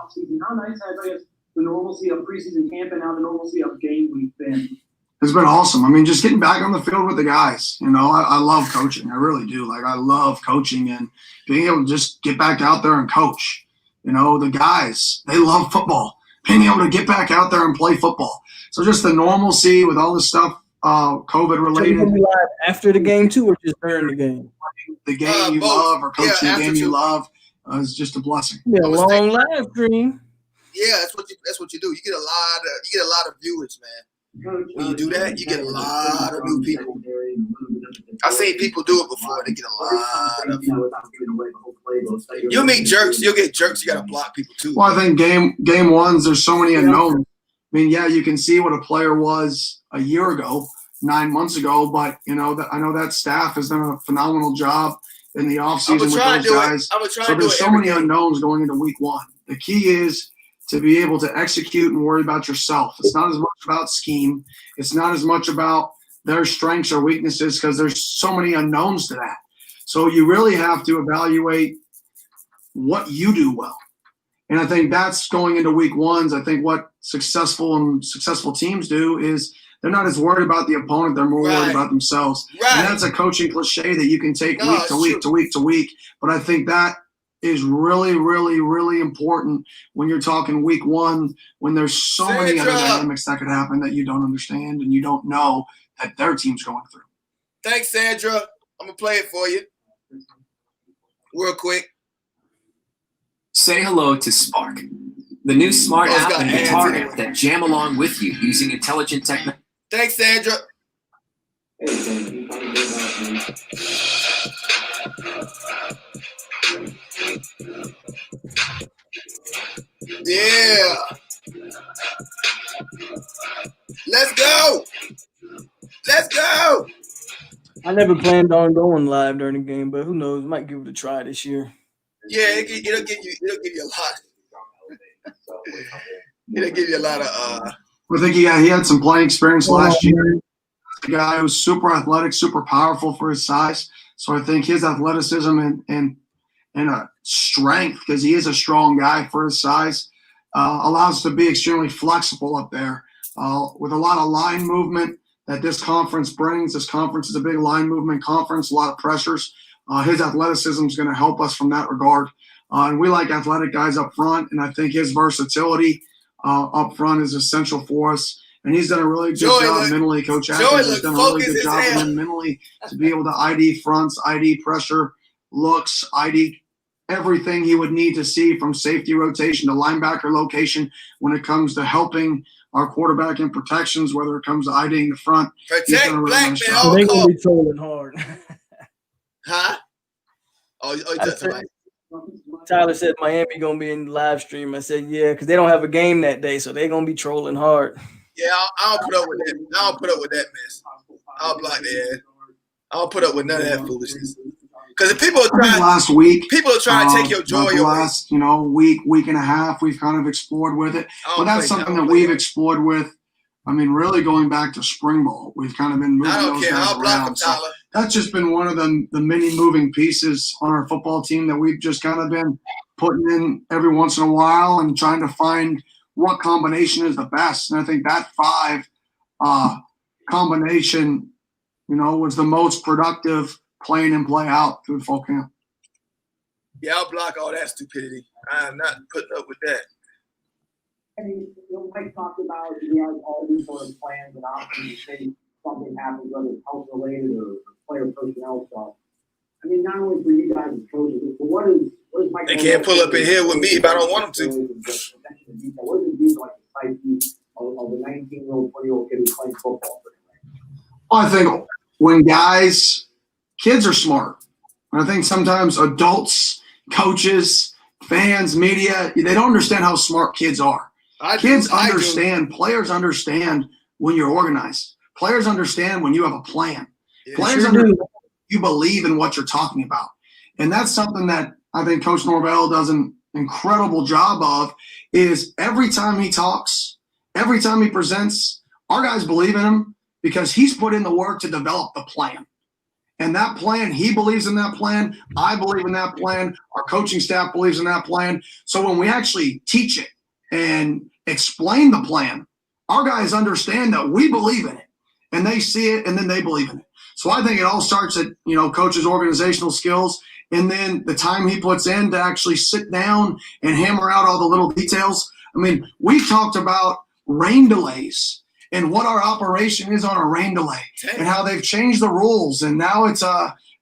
Offseason. How nice has, I guess, the normalcy of preseason camp and now the normalcy of game week been? It's been awesome. I mean, just getting back on the field with the guys. You know, I love coaching. I really do. Like, I love coaching and being able to just get back out there and coach. You know, the guys, they love football. Being able to get back out there and play football. So just the normalcy with all this stuff, COVID related. So you live after the game too, or just during the game? The game you love or coaching the game you love is just a blessing. Yeah, long live stream. Yeah, that's what you do. You get a lot of viewers, man. When you do that, you get a lot of new people. I've seen people do it before. They get a lot of. You'll meet jerks. You'll get jerks. You got to block people too. Well, I think game ones, there's so many unknowns. I mean, yeah, you can see what a player was a year ago, 9 months ago, but I know that staff has done a phenomenal job in the offseason with those guys. So there's so many unknowns going into week one. The key is to be able to execute and worry about yourself. It's not as much about scheme. It's not as much about their strengths or weaknesses, because there's so many unknowns to that. So you really have to evaluate what you do well. And I think that's going into week ones. I think what successful teams do is they're not as worried about the opponent. They're more worried about themselves. Right. And that's a coaching cliche that you can take week to week to week to week. But I think that is really, really, really important when you're talking week one, when there's so many other dynamics that could happen that you don't understand and you don't know that their team's going through. Thanks, Sandra. I'm going to play it for you real quick. Say hello to Spark, the new smart app and guitar app that jam along with you using intelligent technology. Thanks, Sandra. Yeah. Let's go. Let's go. I never planned on going live during the game, but who knows? Might give it a try this year. Yeah, it'll give you a lot. It'll give you a lot of I think he had some playing experience last year. The guy who's super athletic, super powerful for his size. So I think his athleticism and strength, because he is a strong guy for his size, allows us to be extremely flexible up there with a lot of line movement that this conference brings. This conference is a big line movement conference, a lot of pressures. His athleticism is going to help us from that regard. And we like athletic guys up front, and I think his versatility up front is essential for us. And he's done a really good job mentally. Coach Atkins has done a really good job with him mentally to be able to ID fronts, ID pressure, looks, ID everything he would need to see from safety rotation to linebacker location when it comes to helping our quarterback in protections, whether it comes to IDing the front. protect black men. So they're going to be trolling hard. Huh? Tyler said Miami going to be in the live stream. I said, yeah, because they don't have a game that day, so they're going to be trolling hard. Yeah, I don't put up with that. I don't put up with that mess. I'll block that. I don't put up with none of that foolishness. Because if people are trying last week, people are trying to take your joy away. Last, week and a half, we've kind of explored with it. But that's something that we've explored with. I mean, really going back to spring ball, we've kind of been moving those guys around. So that's just been one of the many moving pieces on our football team that we've just kind of been putting in every once in a while and trying to find what combination is the best. And I think that 5 combination, was the most productive playing and play out through the fall camp. Yeah, I'll block all that stupidity. I'm not putting up with that. I mean, Mike talked about he has all these sort of plans and options in case something happens, whether it's health related or player personnel stuff. I mean, not only for you guys as coaches, but what is Mike? They can't pull up in here with me if I don't want them to. What does it do to like the psyche of the 19-year-old, 20-year-old kid who's playing football? Well, I think when kids are smart. And I think sometimes adults, coaches, fans, media, they don't understand how smart kids are. Kids understand, players understand when you're organized. Players understand when you have a plan. Players understand you believe in what you're talking about. And that's something that I think Coach Norvell does an incredible job of, is every time he talks, every time he presents, our guys believe in him because he's put in the work to develop the plan. And that plan, he believes in that plan. I believe in that plan. Our coaching staff believes in that plan. So when we actually teach it and explain the plan, our guys understand that we believe in it and they see it and then they believe in it. So I think it all starts at, coach's organizational skills and then the time he puts in to actually sit down and hammer out all the little details. I mean, we talked about rain delays and what our operation is on a rain delay and how they've changed the rules. And now it's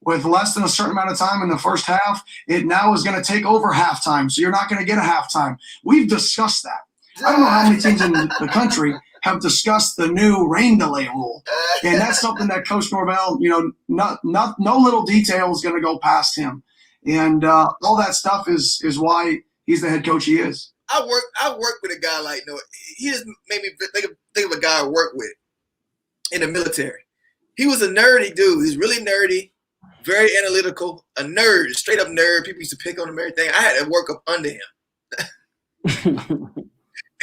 with less than a certain amount of time in the first half, it now is going to take over halftime. So you're not going to get a halftime. We've discussed that. I don't know how many teams in the country have discussed the new rain delay rule. And that's something that Coach Norvell, no little detail is going to go past him. And all that stuff is why he's the head coach he is. I work with a guy like he just made me think of a guy I work with in the military. He was a nerdy dude. He's really nerdy, very analytical, a nerd, straight up nerd. People used to pick on him, everything. I had to work up under him.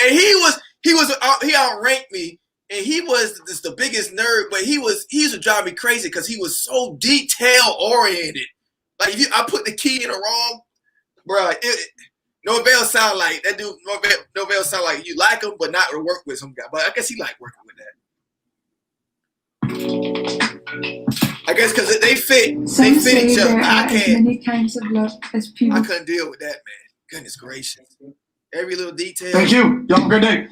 And he outranked me, and he was just the biggest nerd. But he used to drive me crazy because he was so detail oriented. Like I put the key in the wrong, bro. Norvell sound like that dude. Norvell sound like you like him, but not to work with some guy. But I guess he like working with that. I guess because they fit each other. I can't. Many kinds of love as people. I couldn't deal with that, man. Goodness gracious. Every little detail. Thank you. Y'all have a good day.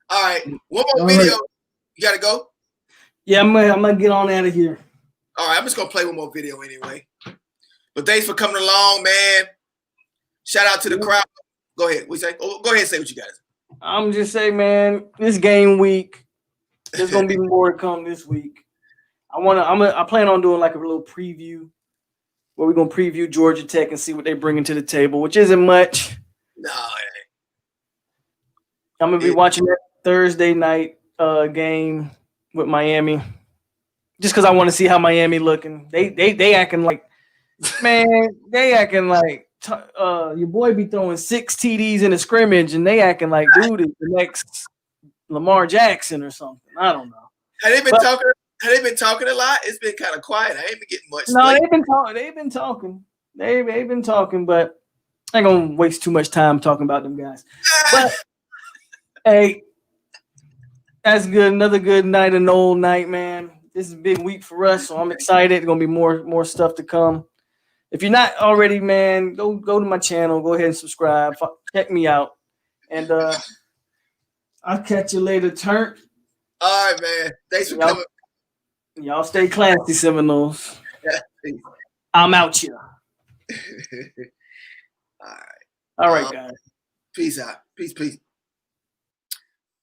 All right. One more video. You got to go? Yeah, I'm gonna get on out of here. All right. I'm just going to play one more video anyway. But thanks for coming along, man. Shout out to the crowd. Go ahead. Go ahead and say what you got. I'm just saying, man, this game week, there's gonna be more to come this week. I plan on doing like a little preview where we're gonna preview Georgia Tech and see what they bring into the table, which isn't much. No, I'm gonna be watching that Thursday night game with Miami, just because I want to see how Miami looking. They acting like, man, they acting like your boy be throwing 6 TDs in a scrimmage, and they acting like dude is the next Lamar Jackson or something. I don't know. Have they been talking? Have they been talking a lot? It's been kind of quiet. I ain't been getting much. No, they've been talking. They've been talking, but I ain't gonna waste too much time talking about them guys. But hey, that's good. Another good night, an old night, man. This is a big week for us, so I'm excited. There's gonna be more stuff to come. If you're not already, man, go to my channel. Go ahead and subscribe. Check me out, and I'll catch you later. Turnt. All right, man. Thanks for coming. Y'all stay classy, Seminoles. Yeah. I'm out here. All right, guys. Peace out. Peace.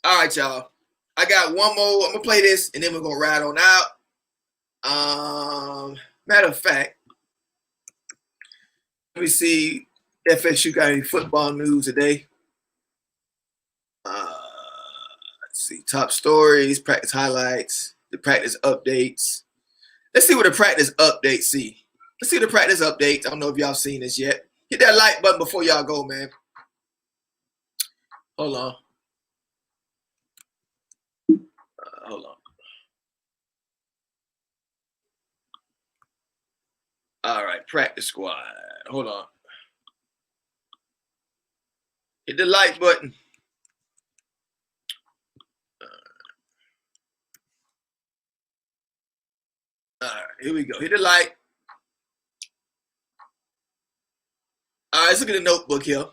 All right, y'all. I got one more. I'm gonna play this, and then we're gonna ride on out. Matter of fact, let me see if FSU got any football news today. Let's see. Top stories, practice highlights, the practice updates. Let's see what the practice updates see. Let's see the practice updates. I don't know if y'all seen this yet. Hit that like button before y'all go, man. Hold on. Hold on. All right, practice squad. Hold on. Hit the like button. All right, here we go. Hit the like. All right, let's look at the notebook here.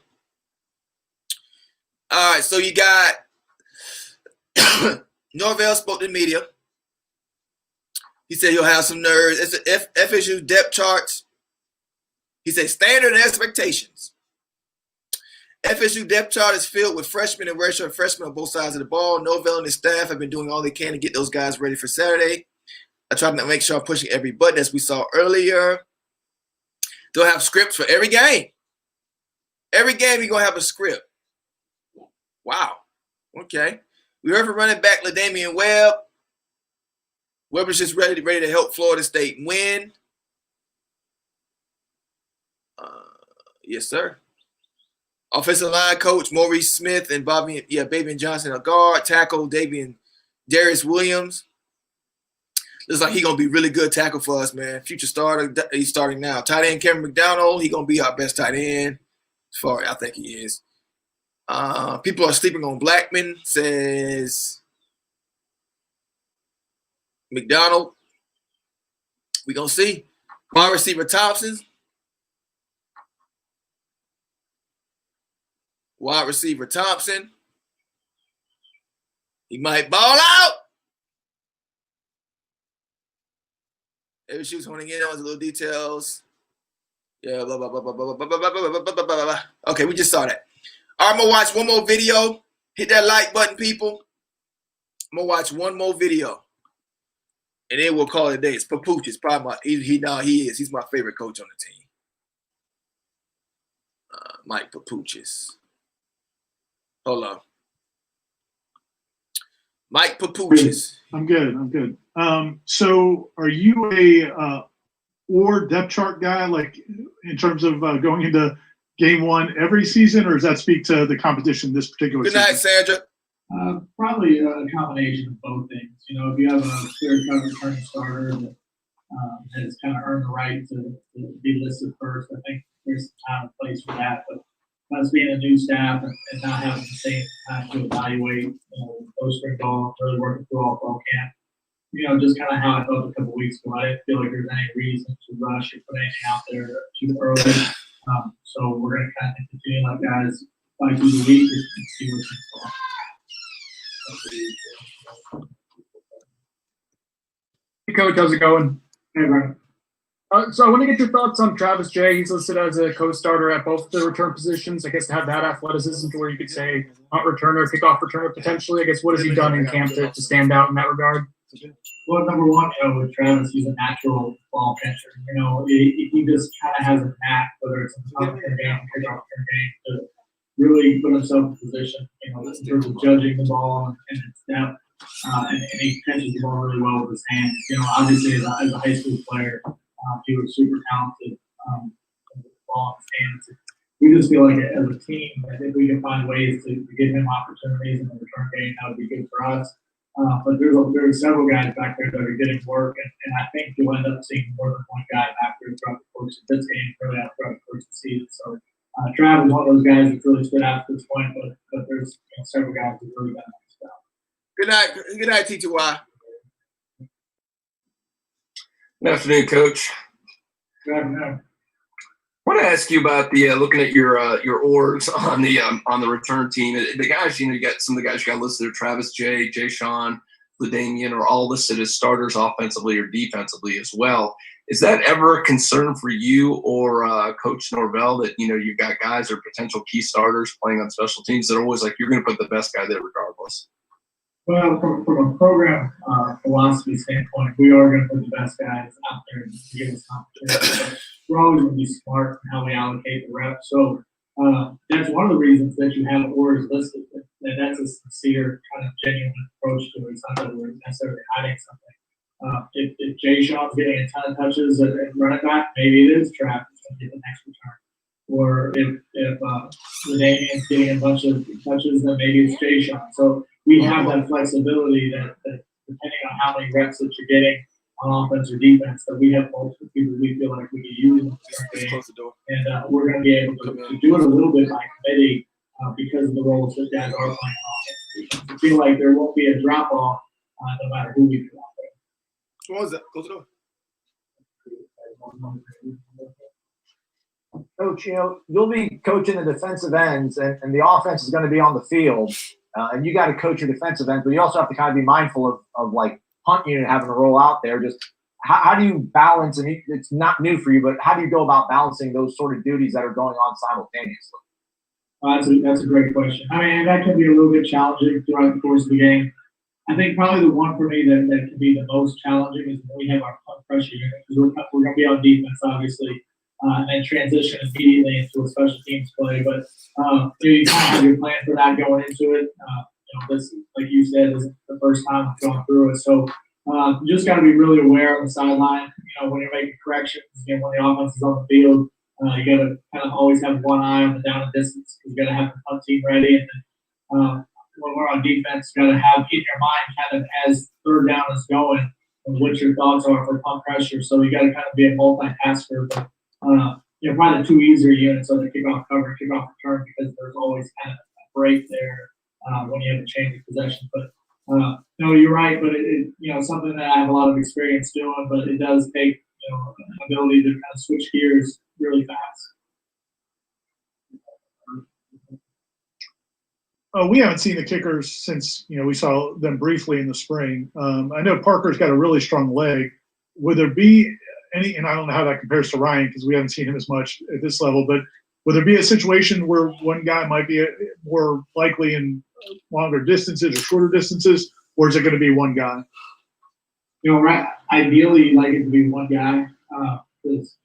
All right, so you got Norvell spoke to the media. He said he'll have some nerves. It's the FSU depth charts. He said standard and expectations. FSU depth chart is filled with freshmen and redshirt freshmen on both sides of the ball. Norvell and his staff have been doing all they can to get those guys ready for Saturday. I try to make sure I'm pushing every button, as we saw earlier. They'll have scripts for every game. Every game you're going to have a script. Wow. Okay. We heard from running back LaDamian Webb. Weber's just ready to help Florida State win. Yes, sir. Offensive line coach Maurice Smith and Babian Johnson a guard. Tackle Darius Williams. Looks like he's going to be really good tackle for us, man. Future starter. He's starting now. Tight end Cameron McDonald. He's going to be our best tight end. As far as I think he is. People are sleeping on Blackman, says McDonald. We're going to see. Wide receiver Thompson. Wide receiver Thompson. He might ball out. FSU's honing in on his little details. Yeah, blah, blah, blah, blah, blah, blah, blah, blah, blah, blah, blah, blah, blah. Okay, we just saw that. All right, I'm going to watch one more video. Hit that like button, people. I'm going to watch one more video. And then we'll call it a day. It's Papuch. It's probably he is. He's my favorite coach on the team. Mike Papuchis. Hold on. Mike Papuchis. I'm good. So are you a or depth chart guy, like in terms of going into game one every season, or does that speak to the competition this particular season? Good night, Sandra. Probably a combination of both things. You know, if you have a clear-cut returning starter that has kind of earned the right to be listed first, I think there's some time and place for that. But us being a new staff and not having the same time to evaluate, post-spring ball, really working through all fall camp, just kind of how I felt a couple weeks ago. I didn't feel like there's any reason to rush or put anything out there too early. So we're going to kind of continue like guys by through the week and see what's in store. Hey, Coach, how's it going? Hey, Brian. So I want to get your thoughts on Travis Jay. He's listed as a co-starter at both the return positions. I guess to have that athleticism to where you could say punt returner, kickoff returner potentially. I guess what has he done in camp to stand out in that regard? Well, number one, with Travis, he's a natural ball catcher. He just kind of has a knack, whether it's a punt return game, kickoff return game, really put himself in position, in terms of judging the ball and its depth. And he catches the ball really well with his hands. Obviously as a high school player, he was super talented with the ball in his hands. We just feel like as a team, that if we can find ways to give him opportunities in the return game, that would be good for us. But there's several guys back there that are getting work, and I think you'll end up seeing more than one guy back there throughout the course of this game, really out throughout the course of the season. So Trav is one of those guys that's really stood out at this point, but there's several guys that really got nice job. Good night, Teacher Y. Good afternoon, Coach. Good afternoon. I want to ask you about the looking at your orgs on the return team. The guys, you got some of the guys you got listed there, Travis J, Jay Sean, LaDamian, are all listed as starters offensively or defensively as well. Is that ever a concern for you or Coach Norvell that you've got guys or potential key starters playing on special teams that are always like you're going to put the best guy there regardless? Well, from a program philosophy standpoint, we are going to put the best guys out there to give us opportunity. We're always going to be smart in how we allocate the reps. So that's one of the reasons that you have orgs listed. That's a sincere, kind of genuine approach to it. It's not that we're necessarily hiding something. If Jay Sean's getting a ton of touches at running back, maybe it is Travis going to get the next return. Or if LaDamian's getting a bunch of touches, then maybe it's Jay Sean. So we have that flexibility that depending on how many reps that you're getting on offense or defense, that we have multiple people we feel like we can use in the game. And we're going to be able to do it a little bit by committee because of the roles that guys are playing on offense. I feel like there won't be a drop off no matter who we put out there. What was that? Close the door. Coach, you'll be coaching the defensive ends, and the offense is going to be on the field, and you got to coach your defensive ends, but you also have to kind of be mindful of like punt unit having to roll out there. Just how do you balance, and it's not new for you, but how do you go about balancing those sort of duties that are going on simultaneously? That's a great question. I mean, that can be a little bit challenging throughout the course of the game. I think probably the one for me that can be the most challenging is when we have our punt pressure unit, because we're going to be on defense, obviously. And then transition immediately into a special teams play. But you kind of have your plan for that going into it. This, like you said, isn't the first time I've gone through it. So you just got to be really aware on the sideline. When you're making corrections, when the offense is on the field, you got to kind of always have one eye on the down and distance. You got to have the punt team ready. And then when we're on defense, you got to have in your mind kind of as third down is going and what your thoughts are for punt pressure. So you got to kind of be a multitasker. But probably the two easier units are the kickoff cover and kickoff return because there's always kind of a break there when you have a change of possession. But no, you're right. But it something that I have a lot of experience doing. But it does take an ability to kind of switch gears really fast. We haven't seen the kickers since we saw them briefly in the spring. I know Parker's got a really strong leg. Would there be any, and I don't know how that compares to Ryan because we haven't seen him as much at this level, but would there be a situation where one guy might be more likely in longer distances or shorter distances, or is it going to be one guy? Right. Ideally, you'd like it to be one guy because,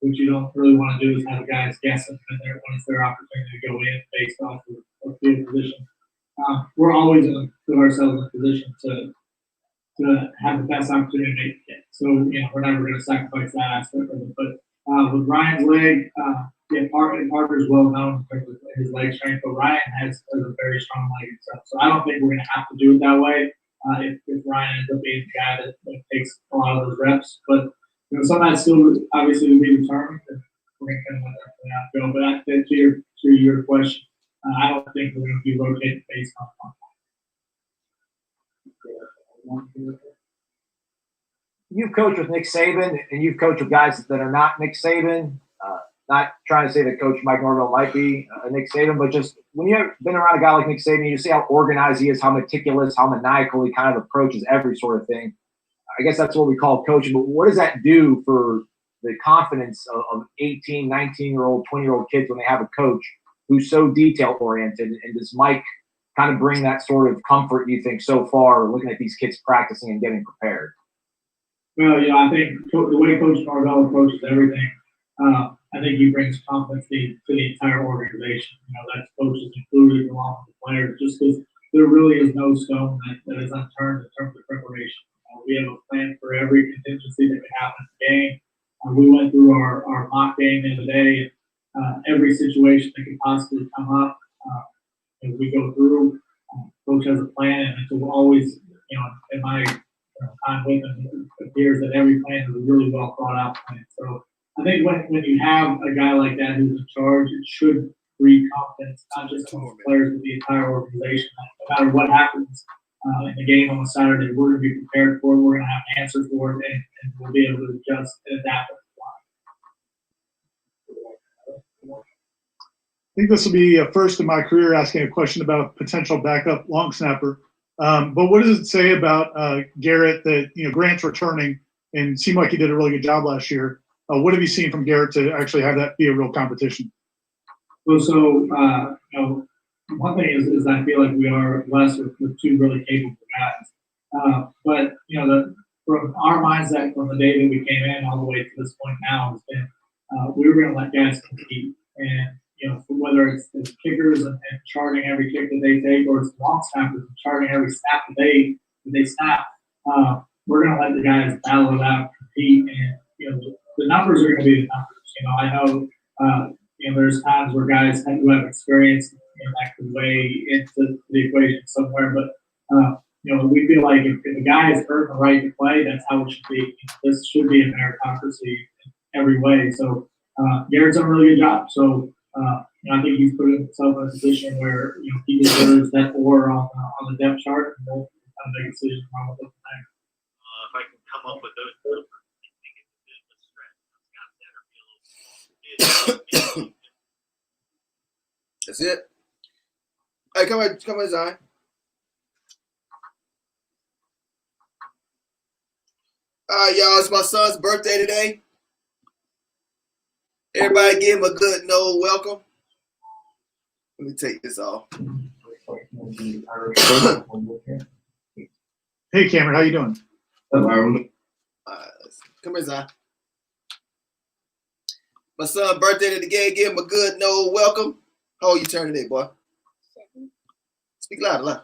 what you don't really want to do is have guys guessing when it's their opportunity to go in based off of field position. We're always going to put ourselves in a position to have the best opportunity to make it. So, we're never going to sacrifice that aspect of it. But with Ryan's leg, Parker's well known for his leg strength, but Ryan has a very strong leg himself. So I don't think we're going to have to do it that way if Ryan ends up being the guy that takes a lot of those reps. But, some of that's still obviously to be determined, and we're going to kind of let that go. But I think to your question, I don't think we're going to be rotating based on You've coached with Nick Saban, and you've coached with guys that are not Nick Saban. Not trying to say that Coach Mike Norvell might be a Nick Saban, but just when you've been around a guy like Nick Saban, you see how organized he is, how meticulous, how maniacal he kind of approaches every sort of thing. I guess that's what we call coaching, but what does that do for the confidence of 18, 19-year-old, 20-year-old kids when they have a coach who's so detail-oriented? And does Mike kind of bring that sort of comfort, you think, so far, looking at these kids practicing and getting prepared? Well, I think the way Coach Norvell approaches everything, I think he brings confidence to the entire organization. You know, that's coaches included along with the players, just because there really is no stone that is unturned in terms of preparation. We have a plan for every contingency that could happen in the game. We went through our mock game the other day, and every situation that could possibly come up, as we go through, coach has a plan, and it will always, you know, in my time with him, it appears that every plan is a really well thought out plan. So I think when you have a guy like that who's in charge, it should breed confidence, not just among the players, but the entire organization. No matter what happens in the game on Saturday, we're going to be prepared for it. We're going to have an answer for it, and we'll be able to adjust and adapt. I think this will be a first in my career asking a question about potential backup long snapper. But what does it say about Garrett that, you know, Grant's returning and seemed like he did a really good job last year? What have you seen from Garrett to actually have that be a real competition? Well, so you know, one thing is I feel like we are blessed with two really capable guys. But you know, from our mindset from the day that we came in all the way to this point now has been we were going to let guys compete, and you know, whether it's kickers and charting every kick that they take, or it's long snappers and charting every snap that they snap, we're going to let the guys battle it out, compete, and you know, the numbers are going to be the numbers. You know, I know you know, there's times where guys who have experience, you know, that could weigh into the equation somewhere, but you know, we feel like if a guy has earned the right to play, that's how it should be. You know, this should be a meritocracy in every way. So Garrett's done a really good job. So you know, I think he's put himself in a position where, you know, he deserves that 4 on the depth chart, and we'll kind of make a decision on what if I can come up with those numbers, I think it's a bit of a stretch. That's it. Hey, come on, Zion. Y'all, it's my son's birthday today. Everybody give him a good Nole welcome. Let me take this off. Hey, Cameron, how you doing? Come here, Zion. My son's birthday today. Give him a good Nole welcome. How old you turning today, boy? 7. Speak louder.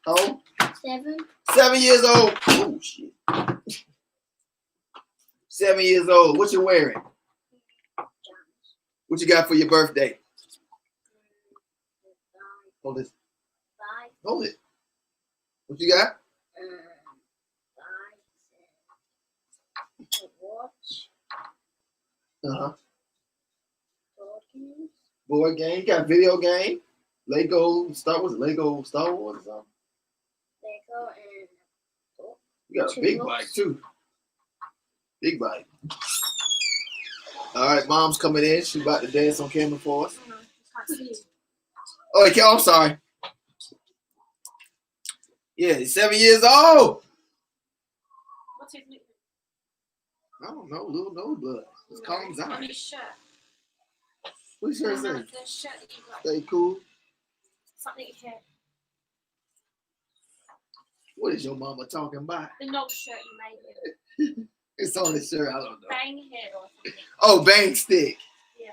How old? 7. 7 years old. Oh, shit. 7 years old. What you wearing? What you got for your birthday? Hold it. Hold it. What you got? Watch. Board game. You got video game. Lego Star Wars. Lego Star Wars or something. Lego and You got a big bike too. Big bike. All right, mom's coming in. She's about to dance on camera for us. Oh, I'm sorry. Yeah, he's 7 years old. What's his nickname? I don't know, little nose blood. Let's call him Zion. On his shirt. What shirt say? The shirt that you got. Stay cool. Something you had. What is your mama talking about? The Nole shirt you made. It's on his shirt. I don't know. Bang head or something. Oh, bang stick. Yeah.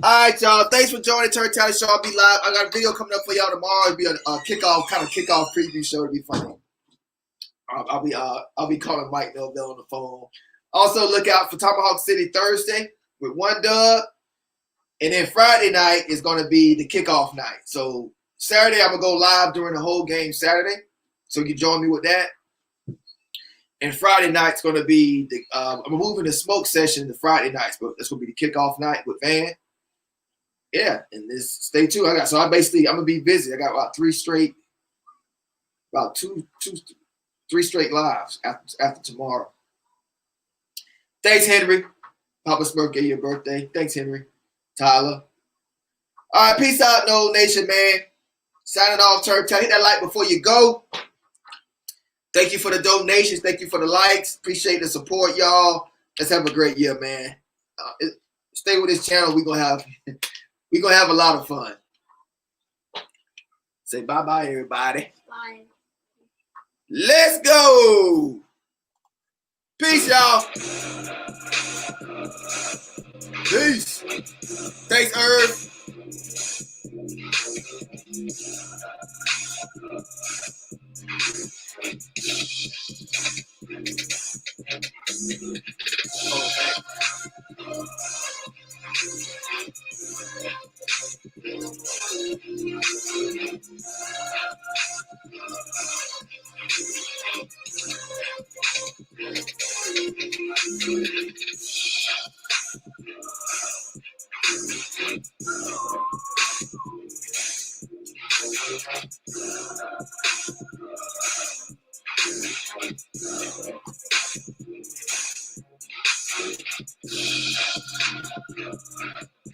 All right, y'all. Thanks for joining TURNTTALLY Show. I'll be live. I got a video coming up for y'all tomorrow. It'll be a kickoff preview show. It'll be funny. I'll be calling Mike Novell on the phone. Also, look out for Tomahawk City Thursday with 1 dub. And then Friday night is going to be the kickoff night. So Saturday, I'm going to go live during the whole game Saturday. So you can join me with that. And Friday night's going to be I'm moving the smoke session to Friday nights, but that's going to be the kickoff night with Van. Yeah, and stay tuned. I'm gonna be busy. I got about 3 straight lives after tomorrow. Thanks, Henry. Papa Smurf gave you a birthday. Thanks, Henry. Tyler. All right, peace out, Nole Nation, man. Signing off, TURNTTALLY. Hit that like before you go. Thank you for the donations. Thank you for the likes. Appreciate the support, y'all. Let's have a great year, man. Stay with this channel. We're gonna have a lot of fun. Say bye-bye, everybody. Bye. Let's go. Peace, y'all. Peace. Thanks, Irv.